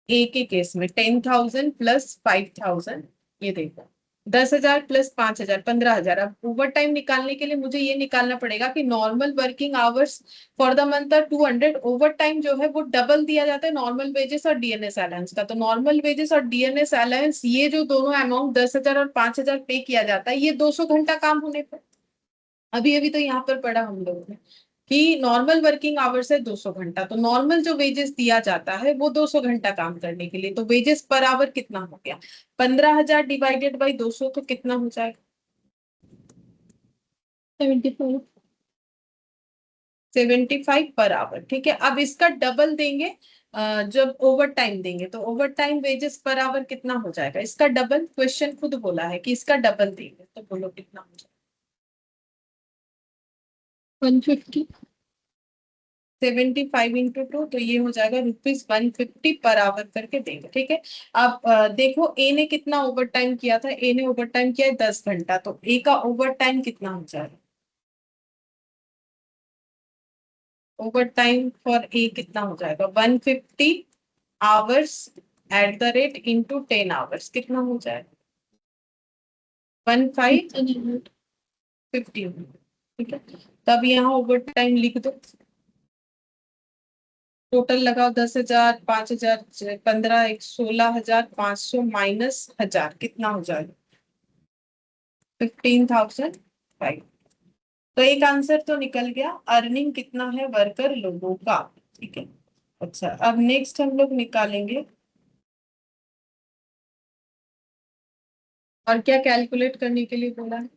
ए के केस में 10,000 प्लस 5,000, ये देखो 10,000 प्लस 5,000 15,000। अब ओवर टाइम निकालने के लिए मुझे ये निकालना पड़ेगा कि normal working hours for the month are 200, overtime जो है वो डबल दिया जाता है नॉर्मल वेजेस और डीएनएस अलाउंस का। तो नॉर्मल वेजेस और डीएनएस अलाउंस ये जो दोनों अमाउंट 10,000 और 5,000 पे किया जाता है, ये 200 घंटा काम होने पर। अभी अभी तो यहाँ पर पढ़ा हम लोगों ने कि नॉर्मल वर्किंग आवर्स है 200 घंटा, तो नॉर्मल जो वेजेस दिया जाता है वो 200 घंटा काम करने के लिए, तो वेजेस पर आवर कितना हो गया? 15,000 डिवाइडेड बाई 200, तो कितना हो जाएगा? 75. 75 पर आवर। ठीक है, अब इसका डबल देंगे जब ओवर टाइम देंगे, तो over time wages per hour कितना हो जाएगा? इसका डबल, क्वेश्चन खुद बोला है कि इसका डबल देंगे, तो बोलो कितना हो जाएगा? 150. 75 इंटू 2, तो ये हो जाएगा ₹150 पर आवर करके देंगे। ठीक है, अब देखो ए ने कितना ओवर टाइम किया था, ए ने ओवर टाइम किया है 10 घंटा, तो ए का ओवर टाइम कितना हो जाएगा? ओवर टाइम फॉर ए कितना हो जाएगा? 150 hours at the rate into 10 hours, कितना हो जाएगा? 1550। 600. ठीक है, तब यहाँ ओवर टाइम लिख दो। टोटल लगाओ, 10,000 5,000 15 एक 16,500 माइनस 1,000, कितना हो जाएगा? 15,005। तो एक आंसर तो निकल गया, अर्निंग कितना है वर्कर लोगों का। ठीक है, अच्छा अब नेक्स्ट हम लोग निकालेंगे और क्या कैलकुलेट करने के लिए बोला है?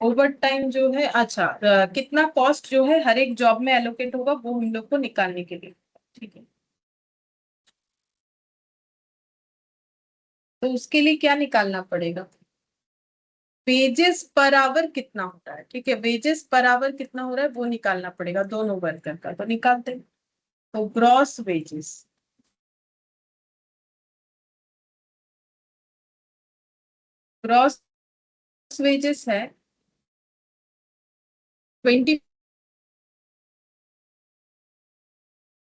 ओवर टाइम जो है, अच्छा कितना कॉस्ट जो है हर एक जॉब में एलोकेट होगा वो हम लोग को निकालने के लिए। ठीक है, तो उसके लिए क्या निकालना पड़ेगा? वेजेस पर आवर कितना होता है। ठीक है, वेजेस पर आवर कितना हो रहा है वो निकालना पड़ेगा दोनों वर्कर का, तो निकालते हैं। तो ग्रॉस वेजेस, ग्रॉस वेजेस है 20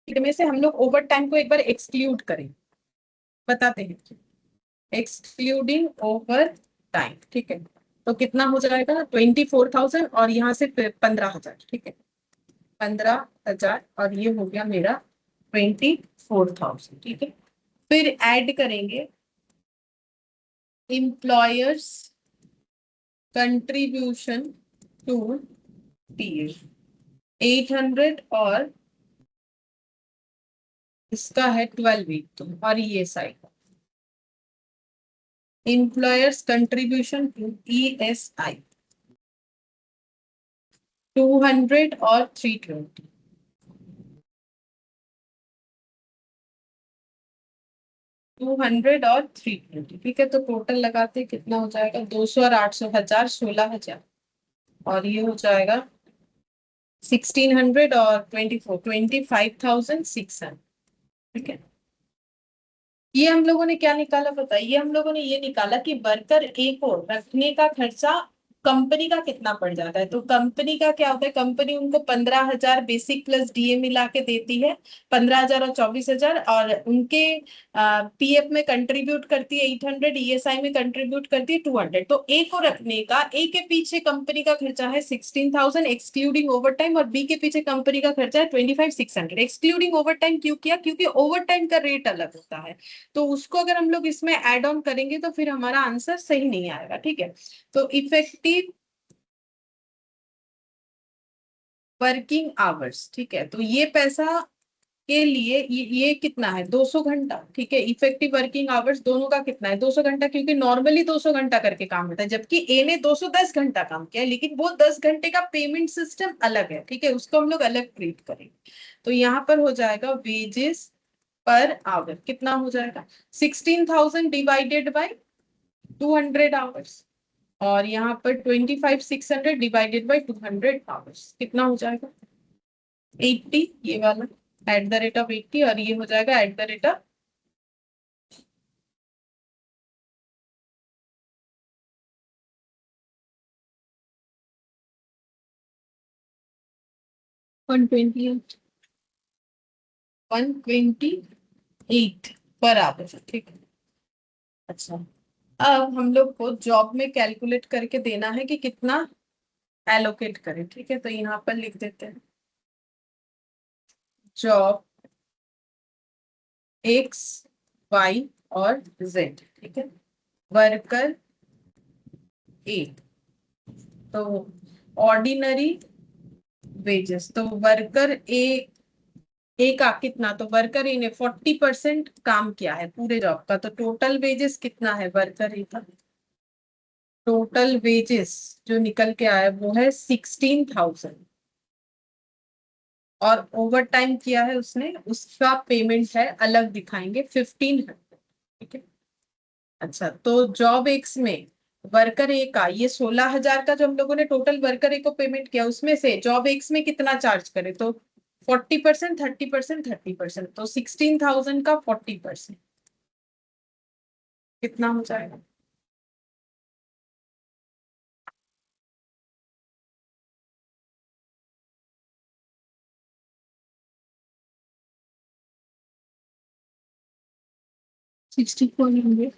में से हम लोग ओवर टाइम को एक बार एक्सक्लूड करें, बताते हैं एक्सक्लूडिंग ओवर टाइम। ठीक है, तो कितना हो जाएगा? 24,000 और यहाँ से 15,000। ठीक है, 15,000 और ये हो गया मेरा 24,000। ठीक है, फिर ऐड करेंगे एम्प्लॉयर्स कंट्रीब्यूशन टू पीएफ 800, और इसका है 12 वीक, और ये side employers contribution to ESI 200 और 320। 200 और 320। ठीक है, तो टोटल लगाते कितना हो जाएगा? 200 और 800, 1,000 16,000, और ये हो जाएगा 1,600 और 24 25,600। ठीक है, ये हम लोगों ने क्या निकाला पता है? ये हम लोगों ने ये निकाला कि वर्कर ए को रखने का खर्चा कंपनी का कितना पड़ जाता है। तो कंपनी का क्या होता है, कंपनी उनको 15,000 बेसिक प्लस डीए मिला के देती है, 15,000 और 24,000, और उनके पीएफ में कंट्रीब्यूट करती है 800, ईएसआई में कंट्रीब्यूट करती है 200। तो ए को रखने का, ए के पीछे कंपनी का खर्चा है 16,000 एक्सक्लूडिंग ओवर टाइम, और बी के पीछे कंपनी का खर्चा है 25,600 एक्सक्लूडिंग ओवर टाइम। क्यों किया, क्योंकि ओवर टाइम का रेट अलग होता है, तो उसको अगर हम लोग इसमें एड ऑन करेंगे तो फिर हमारा आंसर सही नहीं आएगा। ठीक है, तो इफेक्टिव वर्किंग आवर्स, ठीक है, तो ये पैसा के लिए ये कितना है, 200 घंटा। ठीक है, इफेक्टिव वर्किंग आवर्स दोनों का कितना है, 200 घंटा, क्योंकि नॉर्मली 200 घंटा करके काम होता है, जबकि ए ने 210 घंटा काम किया है, लेकिन वो 10 घंटे का पेमेंट सिस्टम अलग है। ठीक है, उसको हम लोग अलग ट्रीट करेंगे। तो यहाँ पर हो जाएगा वेजेस पर आवर कितना हो जाएगा, 16,000 डिवाइडेड बाई 200 आवर्स, और यहाँ पर 25,600 डिवाइडेड बाई 200 आवर्स कितना हो जाएगा, 80, ये वाला एट द रेट ऑफ 80, और ये हो जाएगा at the rate of 128. 128 per hour. ठीक है, अच्छा, अब हम लोग को जॉब में कैलकुलेट करके देना है कि कितना एलोकेट करें। ठीक है, तो यहाँ पर लिख देते हैं जॉब एक्स, वाई और जेड। ठीक है, वर्कर ए, तो ऑर्डिनरी वेजेस, तो वर्कर ए, ए का कितना, तो वर्कर ए ने 40% काम किया है पूरे जॉब का, तो टोटल वेजेस कितना है वर्कर ए का, टोटल वेजेस जो निकल के आया वो है 16,000, और ओवर टाइम किया है उसने, उसका पेमेंट है अलग दिखाएंगे 1,500। ठीक है, अच्छा, तो जॉब एक्स में वर्कर ए का ये 16,000 का जो हम लोगों ने टोटल वर्कर ए को पेमेंट किया, उसमें से जॉब एक्स में कितना चार्ज करे, तो 40%, 30%, 30%, तो 16,000 का 40% कितना हो जाएगा, 6,400.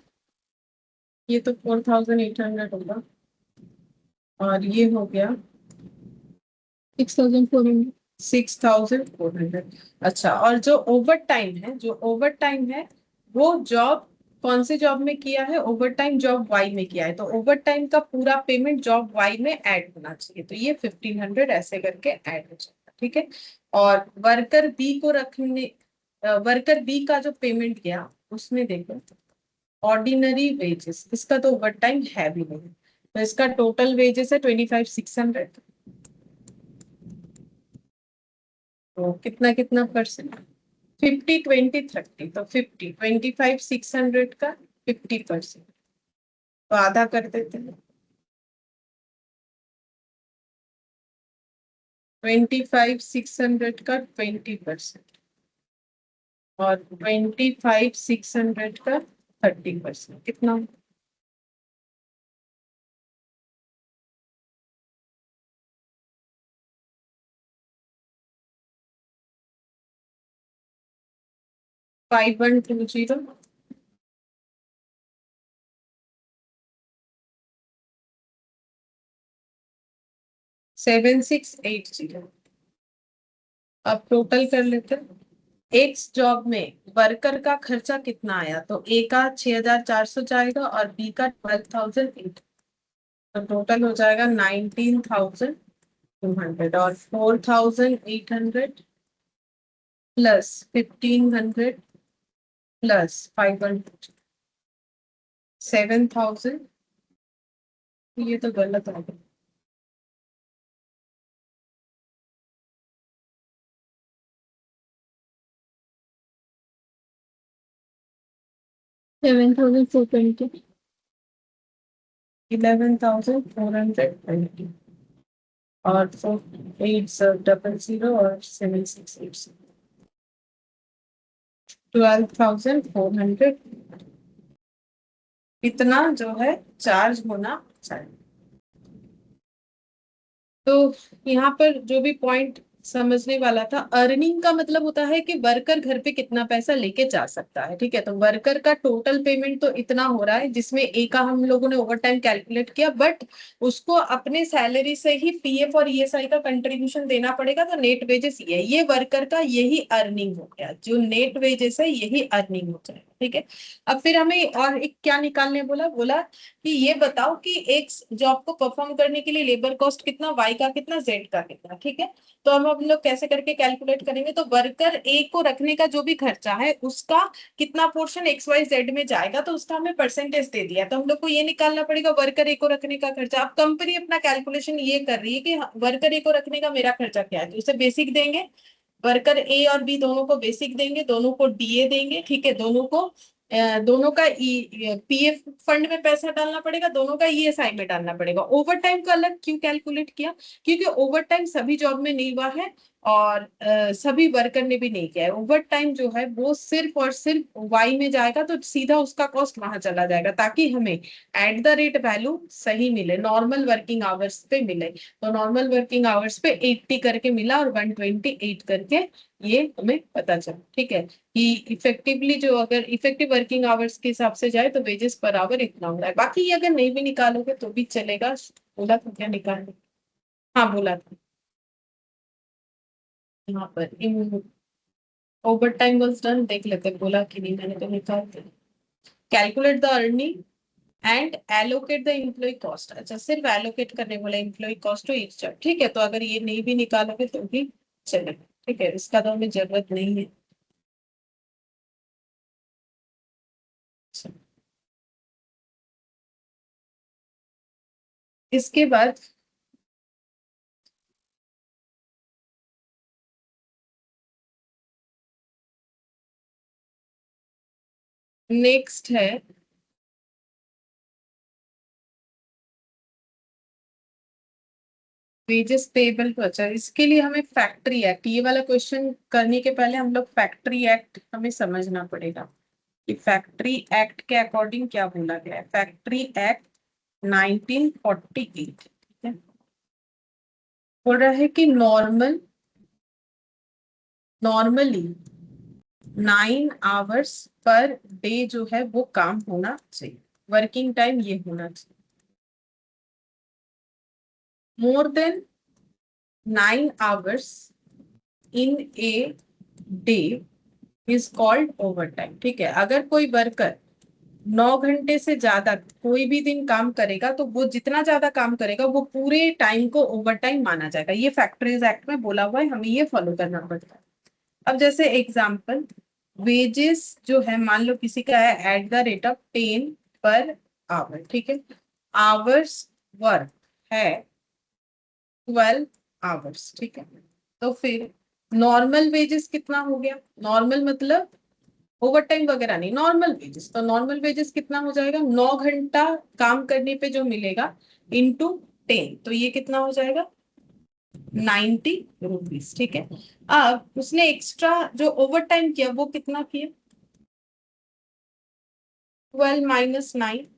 ये तो 4,800 होगा, और ये हो गया 6,400. 6,400। अच्छा, और जो ओवर टाइम है, जो ओवर टाइम है वो जॉब कौन से जॉब में किया है, ओवर टाइम जॉब वाई में किया है, तो ओवर टाइम का पूरा पेमेंट जॉब वाई में ऐड होना चाहिए, तो ये 1,500 ऐसे करके ऐड हो जाएगा। ठीक है, और वर्कर बी को रखने, वर्कर बी का जो पेमेंट गया उसमें देखो ऑर्डिनरी वेजेस, इसका तो ओवर टाइम है भी नहीं, तो इसका टोटल वेजेस है 25,600, तो कितना कितना परसेंट, 50, 20, 30, तो 50, 25,600 का 50%, तो आधा कर देते हैं, 25,600 का 20%, और 25,600 का 30%, कितना, 5,120, 7,680। अब टोटल कर लेते हैं, एक्स जॉब में वर्कर का खर्चा कितना आया, तो ए का 6,400 जाएगा और बी का 12,008, तो टोटल हो जाएगा 19,200, और 4,800 प्लस 1,500 प्लस 500, 7,000, ये तो गलत आ गया, 7,420. 11,420, और 4,800 और 7,680, 12,400 इतना जो है चार्ज होना चाहिए। तो यहाँ पर जो भी पॉइंट समझने वाला था, अर्निंग का मतलब होता है कि वर्कर घर पे कितना पैसा लेके जा सकता है। ठीक है, तो वर्कर का टोटल पेमेंट तो इतना हो रहा है, जिसमें एक का हम लोगों ने ओवर टाइम कैलकुलेट किया, बट उसको अपने सैलरी से ही पीएफ और ईएसआई का कंट्रीब्यूशन देना पड़ेगा। तो नेट वेजेस ये वर्कर का यही अर्निंग हो गया, जो नेट वेजेस है यही अर्निंग हो जाएगा। ठीक है, अब फिर हमें और एक क्या निकालने बोला, बोला कि ये बताओ कि एक जॉब को परफॉर्म करने के लिए लेबर कॉस्ट कितना, वाई का कितना, जेड का कितना। ठीक है, तो हम लोग कैसे करके कैलकुलेट करेंगे, तो वर्कर ए को रखने का जो भी खर्चा है उसका कितना पोर्शन एक्स वाई जेड में जाएगा, तो उसका हमें परसेंटेज दे दिया। तो हम लोग को ये निकालना पड़ेगा वर्कर ए को रखने का खर्चा। अब कंपनी अपना कैलकुलेशन ये कर रही है कि वर्कर ए को रखने का मेरा खर्चा क्या है, तो उसे बेसिक देंगे, वर्कर ए और बी दोनों को बेसिक देंगे, दोनों को डीए देंगे। ठीक है, दोनों को दोनों का पीएफ फंड में पैसा डालना पड़ेगा, दोनों का ईएसआई में डालना पड़ेगा। ओवर टाइम का अलग क्यों कैलकुलेट किया, क्योंकि ओवर टाइम सभी जॉब में नहीं हुआ है और सभी वर्कर ने भी नहीं किया है। ओवर टाइम जो है वो सिर्फ और सिर्फ वाई में जाएगा, तो सीधा उसका कॉस्ट वहां चला जाएगा, ताकि हमें एट द रेट वैल्यू सही मिले, नॉर्मल वर्किंग आवर्स पे मिले। तो नॉर्मल वर्किंग आवर्स पे 80 करके मिला और 128 करके ये हमें पता चला। ठीक है, कि इफेक्टिवली जो अगर इफेक्टिव वर्किंग आवर्स के हिसाब से जाए तो वेजेस पर आवर इतना हो रहा है। बाकी ये अगर नहीं भी निकालोगे तो भी चलेगा। बोला था क्या निकालने, हाँ बोला था यहाँ पर ओवर टाइम वाज डन, देख लेते हैं बोला कि नहीं, मैंने तो निकाल दिया। Calculate the earning and allocate the employ cost. अच्छा, सिर्फ एलोकेट करने बोला employ cost to each job. ठीक है, तो अगर ये नहीं भी निकालोगे तो भी चलेगा। ठीक है, इसका तो हमें जरूरत नहीं है। इसके बाद नेक्स्ट है वेजेस पेबल टू। अच्छा, इसके लिए हमें फैक्ट्री एक्ट, ये वाला क्वेश्चन करने के पहले हम लोग फैक्ट्री एक्ट हमें समझना पड़ेगा कि फैक्ट्री एक्ट के अकॉर्डिंग क्या बोला गया है। फैक्ट्री एक्ट 1948, ठीक है, बोल रहा है कि नॉर्मली 9 आवर्स पर डे जो है वो काम होना चाहिए, वर्किंग टाइम ये होना चाहिए। More than 9 hours in a day is called over time. ठीक है, अगर कोई वर्कर 9 घंटे से ज्यादा कोई भी दिन काम करेगा, तो वो जितना ज्यादा काम करेगा वो पूरे टाइम को ओवर टाइम माना जाएगा। ये फैक्ट्रीज एक्ट में बोला हुआ है, हमें ये फॉलो करना पड़ता है। अब जैसे एग्जाम्पल, वेजेस जो है मान लो किसी का है at the rate of 10 per hour. ठीक है, आवर्स वर्क है 12 आवर्स। ठीक है, तो फिर नॉर्मल वेजेस कितना हो गया, नॉर्मल मतलब ओवर टाइम वगैरह नहीं, नॉर्मल वेजेस। तो नॉर्मल वेजेस कितना हो जाएगा, 9 घंटा काम करने पे जो मिलेगा इंटू 10, तो ये कितना हो जाएगा 90 रुपीज। ठीक है, अब उसने एक्स्ट्रा जो ओवर टाइम किया वो कितना किया, 12 - 9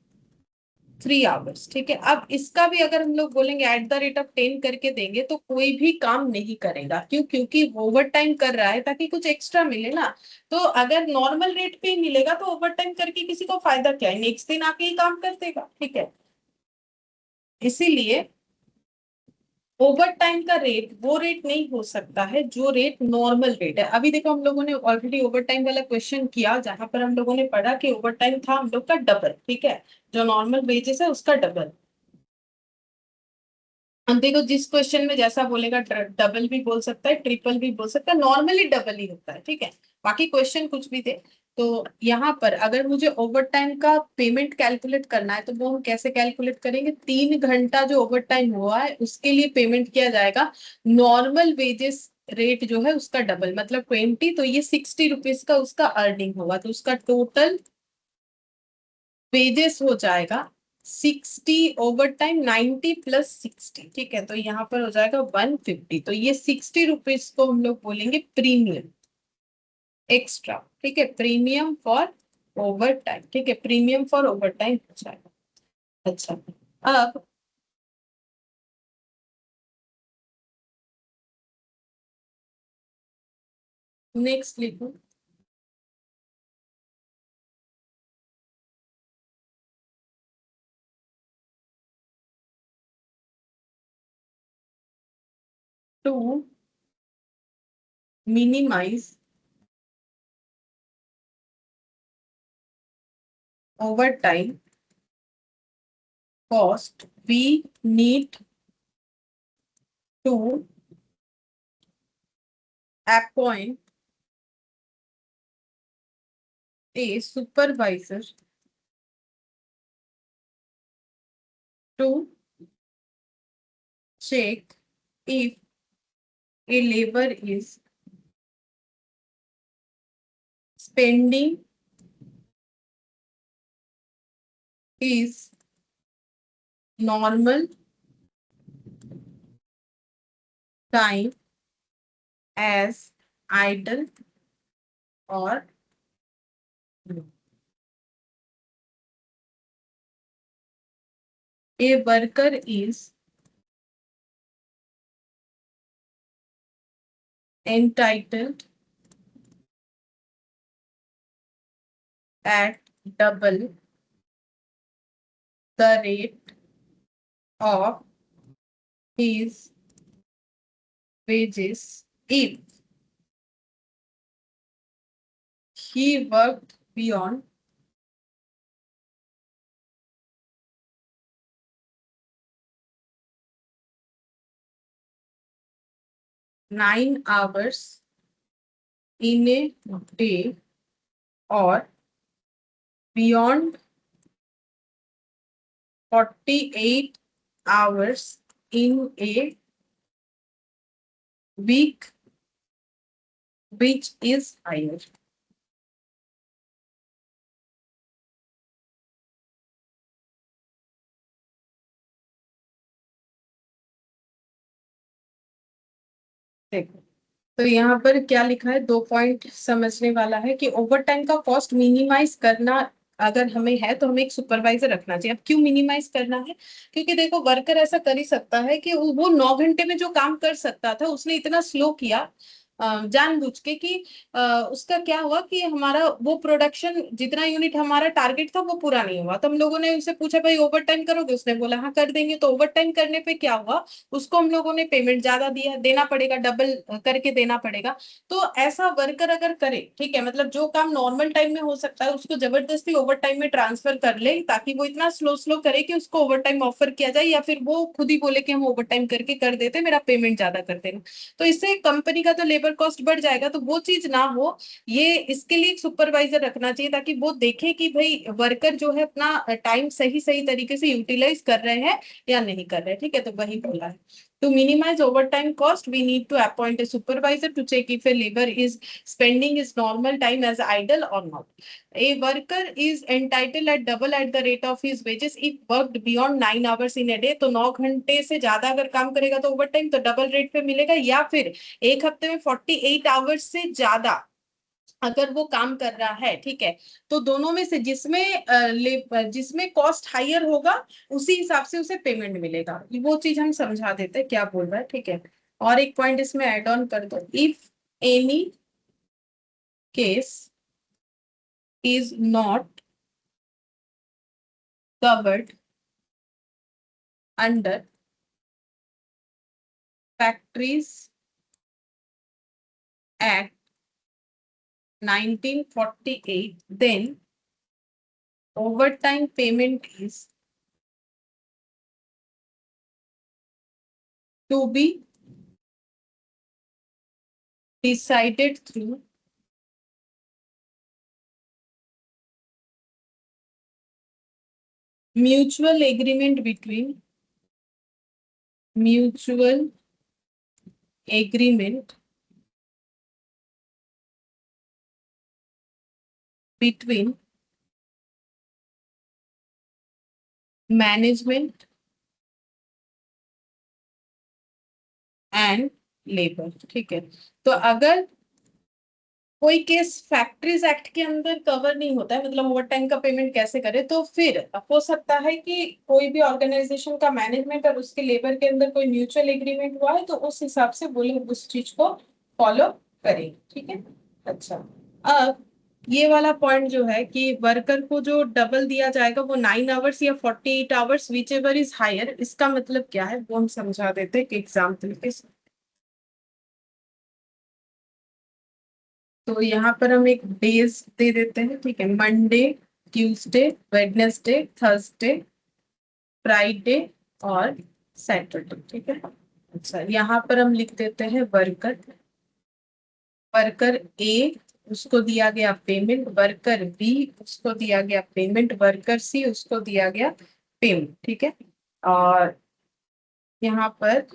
3 आवर्स। ठीक है, अब इसका भी अगर हम लोग बोलेंगे एट द रेट ऑफ 10 करके देंगे तो कोई भी काम नहीं करेगा। क्यों, क्योंकि ओवर टाइम कर रहा है ताकि कुछ एक्स्ट्रा मिले ना। तो अगर नॉर्मल रेट पे ही मिलेगा तो ओवर टाइम करके किसी को फायदा क्या है, नेक्स्ट दिन आके ही काम कर देगा। ठीक है, इसीलिए ओवर टाइम का रेट वो रेट नहीं हो सकता है जो रेट नॉर्मल रेट है। अभी देखो हम लोगों ने ऑलरेडी ओवर टाइम वाला क्वेश्चन किया, जहां पर हम लोगों ने पढ़ा कि ओवर टाइम था हम लोग का डबल। ठीक है, जो नॉर्मल वेजेस है उसका डबल। हम देखो जिस क्वेश्चन में जैसा बोलेगा, डबल भी बोल सकता है, ट्रिपल भी बोल सकता है, नॉर्मली डबल ही होता है। ठीक है, बाकी क्वेश्चन कुछ भी दे। तो यहाँ पर अगर मुझे ओवर टाइम का पेमेंट कैलकुलेट करना है तो वो हम कैसे कैलकुलेट करेंगे, 3 घंटा जो ओवर टाइम हुआ है उसके लिए पेमेंट किया जाएगा नॉर्मल वेजेस रेट जो है उसका डबल, मतलब 20। तो ये 60 रुपीज का उसका अर्निंग होगा, तो उसका टोटल वेजेस हो जाएगा 60 ओवर टाइम 90 + 60। ठीक है, तो यहाँ पर हो जाएगा 150। तो ये 60 रुपीज को हम लोग बोलेंगे प्रीमियम एक्स्ट्रा। ठीक है, प्रीमियम फॉर ओवर टाइम। ठीक है, प्रीमियम फॉर ओवर टाइम हो जाएगा। अच्छा, अब नेक्स्ट लिखो। To minimise overtime cost, we need to appoint a supervisor to check if a labor is spending his normal time as idle or no. A worker is entitled at double the rate of his wages if he worked beyond 9 hours in a day or beyond 48 hours in a week, which is higher. देखो, तो यहाँ पर क्या लिखा है, 2 point समझने वाला है कि ओवर टाइम का कॉस्ट मिनिमाइज करना अगर हमें है तो हमें एक सुपरवाइजर रखना चाहिए। अब क्यों मिनिमाइज करना है, क्योंकि देखो वर्कर ऐसा कर ही सकता है कि वो 9 घंटे में जो काम कर सकता था उसने इतना स्लो किया जानबूझ के कि उसका क्या हुआ कि हमारा वो प्रोडक्शन जितना यूनिट हमारा टारगेट था वो पूरा नहीं हुआ। तो हम लोगों ने उसे पूछा भाई ओवर टाइम करोगे, उसने बोला हाँ कर देंगे। तो ओवर टाइम करने पे क्या हुआ, उसको हम लोगों ने पेमेंट ज्यादा दिया, देना पड़ेगा, डबल करके देना पड़ेगा। तो ऐसा वर्कर अगर करे, ठीक है, मतलब जो काम नॉर्मल टाइम में हो सकता है उसको जबरदस्ती ओवर टाइम में ट्रांसफर कर ले, ताकि वो इतना स्लो स्लो करे कि उसको ओवर टाइम ऑफर किया जाए, या फिर वो खुद ही बोले कि हम ओवर टाइम करके कर देते, मेरा पेमेंट ज्यादा कर देना। तो इससे कंपनी का तो लेबर कॉस्ट बढ़ जाएगा। तो वो चीज ना हो, ये इसके लिए एक सुपरवाइजर रखना चाहिए ताकि वो देखे कि भाई वर्कर जो है अपना टाइम सही सही तरीके से यूटिलाइज कर रहे हैं या नहीं कर रहे। ठीक है, तो वही बोला है। To minimize overtime cost, we need to appoint a supervisor to check if a labor is spending his normal time as idle or not. A worker is entitled at double at the rate of his wages if worked beyond 9 hours in a day. तो 9 घंटे से ज्यादा अगर काम करेगा तो over time तो double rate पे मिलेगा, या फिर एक हफ्ते में 48 आवर्स से ज्यादा अगर वो काम कर रहा है, ठीक है, तो दोनों में से जिसमें कॉस्ट हायर होगा उसी हिसाब से उसे पेमेंट मिलेगा। वो चीज हम समझा देते हैं क्या बोल रहा है। ठीक है, और एक पॉइंट इसमें ऐड ऑन कर दो, if any case is not covered under factories act 1948, then overtime payment is to be decided through mutual agreement mutual agreement between management and labour. ठीक है, तो अगर कोई केस फैक्ट्रीज एक्ट के अंदर कवर नहीं होता है, मतलब ओवर टाइम का पेमेंट कैसे करे, तो फिर हो सकता है कि कोई भी ऑर्गेनाइजेशन का मैनेजमेंट और उसके लेबर के अंदर कोई म्यूचुअल एग्रीमेंट हुआ है, तो उस हिसाब से वो लोग उस चीज को फॉलो करें। ठीक है, अच्छा, अब ये वाला पॉइंट जो है कि वर्कर को जो डबल दिया जाएगा वो 9 आवर्स या 48 hours, whichever is higher, इसका मतलब क्या है वो हम समझा देते हैं एक एग्जाम्पल के साथ। तो यहाँ पर हम एक डेज दे देते हैं, ठीक है, Monday, Tuesday, Wednesday, Thursday, Friday और सैटरडे, ठीक है। अच्छा, यहाँ पर हम लिख देते हैं वर्कर, वर्कर ए, उसको दिया गया पेमेंट, वर्कर बी, उसको दिया गया पेमेंट, वर्कर सी, उसको दिया गया पेमेंट, ठीक है। और यहाँ पर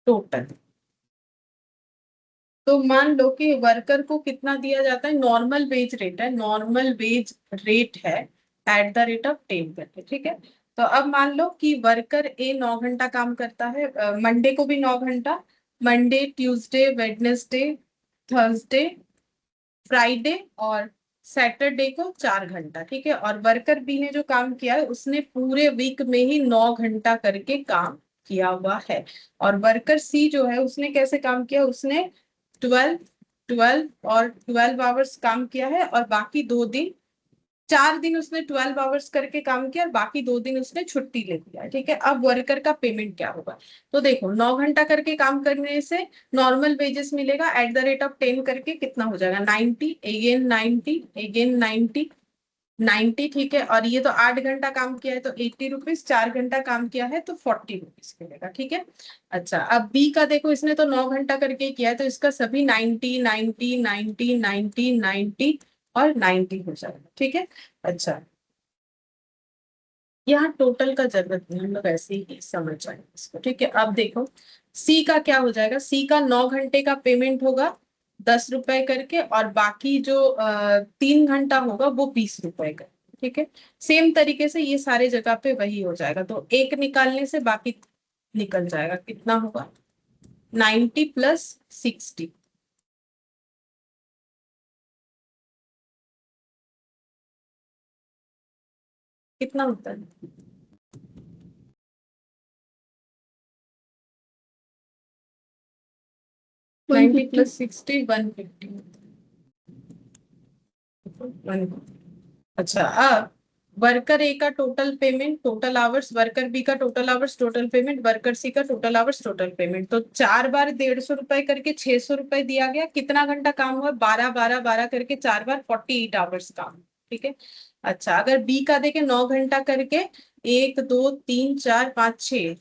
टोटल, तो मान लो कि वर्कर को कितना दिया जाता है, नॉर्मल वेज रेट है, नॉर्मल वेज रेट है @10 करके, ठीक है। तो अब मान लो कि वर्कर ए 9 घंटा काम करता है, मंडे को भी 9 घंटा, Monday, Tuesday, Wednesday, Thursday, Friday और सैटरडे को 4 घंटा, ठीक है। और वर्कर बी ने जो काम किया है उसने पूरे वीक में ही 9 घंटा करके काम किया हुआ है। और वर्कर सी जो है उसने कैसे काम किया, उसने 12 12 और 12 आवर्स काम किया है, और बाकी 2 दिन, 4 दिन उसने 12 आवर्स करके काम किया और बाकी 2 दिन उसने छुट्टी ले लिया, ठीक है। अब वर्कर का पेमेंट क्या होगा, तो देखो 9 घंटा करके काम करने से नॉर्मल वेजेस मिलेगा @10 करके, कितना हो जाएगा, 90, अगेन 90, अगेन 90, 90, ठीक है। और ये तो 8 घंटा काम किया है तो 80 रुपीज, 4 घंटा काम किया है तो 40 रुपीज मिलेगा, ठीक है। अच्छा, अब बी का देखो, इसने तो 9 घंटा करके किया है तो इसका सभी 90 90 90 90 90 और 90 हो जाएगा, ठीक है। अच्छा, यहाँ टोटल का जरूरत नहीं, हम लोग ऐसे ही समझ जाएंगे इसको, ठीक है। अब देखो सी का क्या हो जाएगा, सी का 9 घंटे का पेमेंट होगा 10 रुपए करके, और बाकी जो 3 घंटा होगा वो 20 रुपए का, ठीक है। सेम तरीके से ये सारे जगह पे वही हो जाएगा, तो एक निकालने से बाकी निकल जाएगा, कितना होगा, 90 + 60, कितना होता है, 90 150। + 60 150, अच्छा, अब वर्कर ए का total payment, total hours, worker B का total hours, total payment, worker C का टोटल आवर्स, टोटल पेमेंट, तो 4 बार 150 रुपए करके 600 रुपए दिया गया, कितना घंटा काम हुआ, 12 12 12 करके 4 बार 48 आवर्स काम, ठीक है। अच्छा, अगर बी का देखे 9 घंटा करके 1 2 3 4 5 6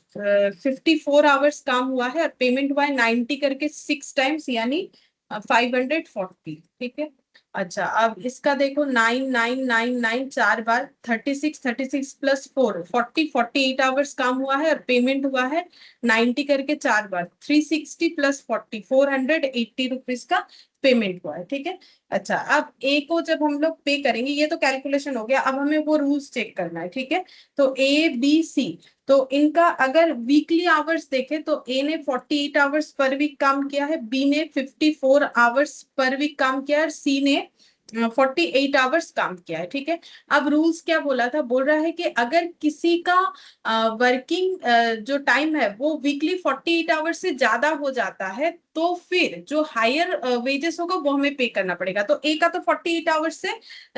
54 आवर्स काम हुआ है, और पेमेंट हुआ है 90 करके 6 टाइम्स, यानी 540, ठीक है। अच्छा, अब इसका देखो 9 9 9 9 4 बार 36 36 + 4 40 48 आवर्स काम हुआ है, और पेमेंट हुआ है 90 करके 4 बार 360 + 40 480 रुपीज का पेमेंट हुआ है, ठीक है। अच्छा, अब ए को जब हम लोग पे करेंगे, ये तो कैलकुलेशन हो गया, अब हमें वो रूल्स चेक करना है, ठीक है। तो ए बी सी, तो इनका अगर वीकली आवर्स देखें तो ए ने 48 आवर्स पर वीक काम किया है, बी ने 54 आवर्स पर वीक काम किया है, और सी ने 48 आवर्स काम किया है, ठीक है। अब रूल्स क्या बोला था, बोल रहा है कि अगर किसी का वर्किंग जो टाइम है वो वीकली 48 आवर्स से ज्यादा हो जाता है तो फिर जो हायर वेजेस होगा वो हमें पे करना पड़ेगा। तो ए का तो 48 आवर्स से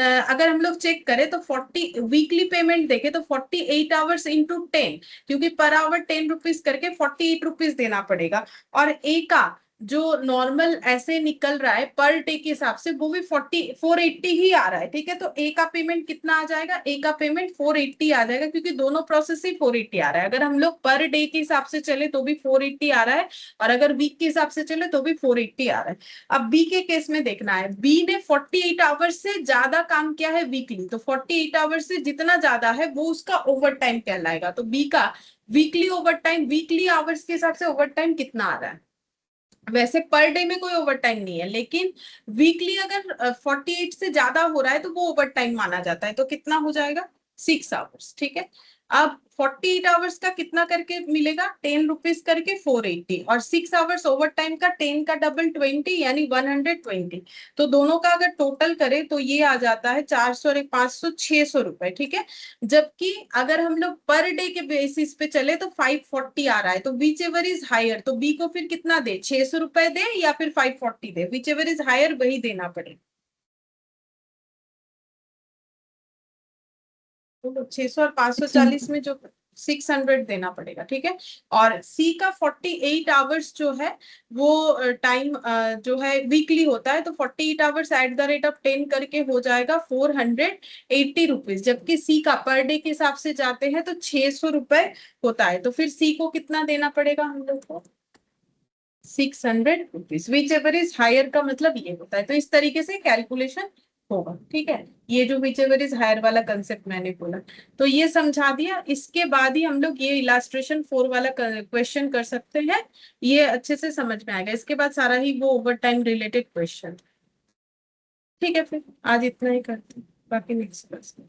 अगर हम लोग चेक करें तो 40 वीकली पेमेंट देखे तो 48 आवर्स इंटू 10, क्योंकि पर आवर 10 रुपीज करके 48 रुपीज देना पड़ेगा। और ए का जो नॉर्मल ऐसे निकल रहा है पर डे के हिसाब से वो भी 480 ही आ रहा है, ठीक है। तो ए का पेमेंट कितना आ जाएगा, ए का पेमेंट 480 आ जाएगा, क्योंकि दोनों प्रोसेस ही 480 आ रहा है। अगर हम लोग पर डे के हिसाब से चले तो भी 480 आ रहा है, और अगर वीक के हिसाब से चले तो भी 480 आ रहा है। अब बी के केस में देखना है, बी ने 48 आवर्स से ज्यादा काम किया है वीकली, तो 48 आवर्स से जितना ज्यादा है वो उसका ओवर टाइम कहलाएगा। तो बी का weekly over time, weekly hours के हिसाब से ओवर टाइम कितना आ रहा है, वैसे पर डे में कोई ओवर टाइम नहीं है, लेकिन वीकली अगर 48 से ज्यादा हो रहा है तो वो ओवर टाइम माना जाता है, तो कितना हो जाएगा, 6 आवर्स, ठीक है। अब 48 आवर्स का कितना करके मिलेगा, 10 रुपीज करके 480, और 6 आवर्स ओवर टाइम का 10 का डबल 20 यानी 120। तो दोनों का अगर टोटल करें तो ये आ जाता है 400 और 500, 600 रुपए, ठीक है। जबकि अगर हम लोग पर डे के बेसिस पे चले तो 540 आ रहा है, तो विच एवर इज हायर, तो बी को फिर कितना दे, 600 रुपए दे या फिर 540 दे, विच एवर इज हायर वही देना पड़ेगा। तो 600 और 540 में जो 600 देना पड़ेगा, ठीक है। और सी का 48 आवर्स जो है वो टाइम जो है वीकली होता है, तो 48 hours at the rate of 10 करके हो जाएगा 480 रुपीज, जबकि सी का पर डे के हिसाब से जाते हैं तो 600 रुपए होता है। तो फिर सी को कितना देना पड़ेगा हम लोग को, 600 rupees, whichever is higher का मतलब ये होता है। तो इस तरीके से कैलकुलेशन होगा, ठीक है। ये जो विच एवर इज हायर वाला कंसेप्ट मैंने बोला, तो ये समझा दिया। इसके बाद ही हम लोग ये इलास्ट्रेशन 4 वाला क्वेश्चन कर सकते हैं, ये अच्छे से समझ में आएगा। इसके बाद सारा ही वो ओवर टाइम रिलेटेड क्वेश्चन, ठीक है। फिर आज इतना ही करते हैं, बाकी नेक्स्ट क्लास में।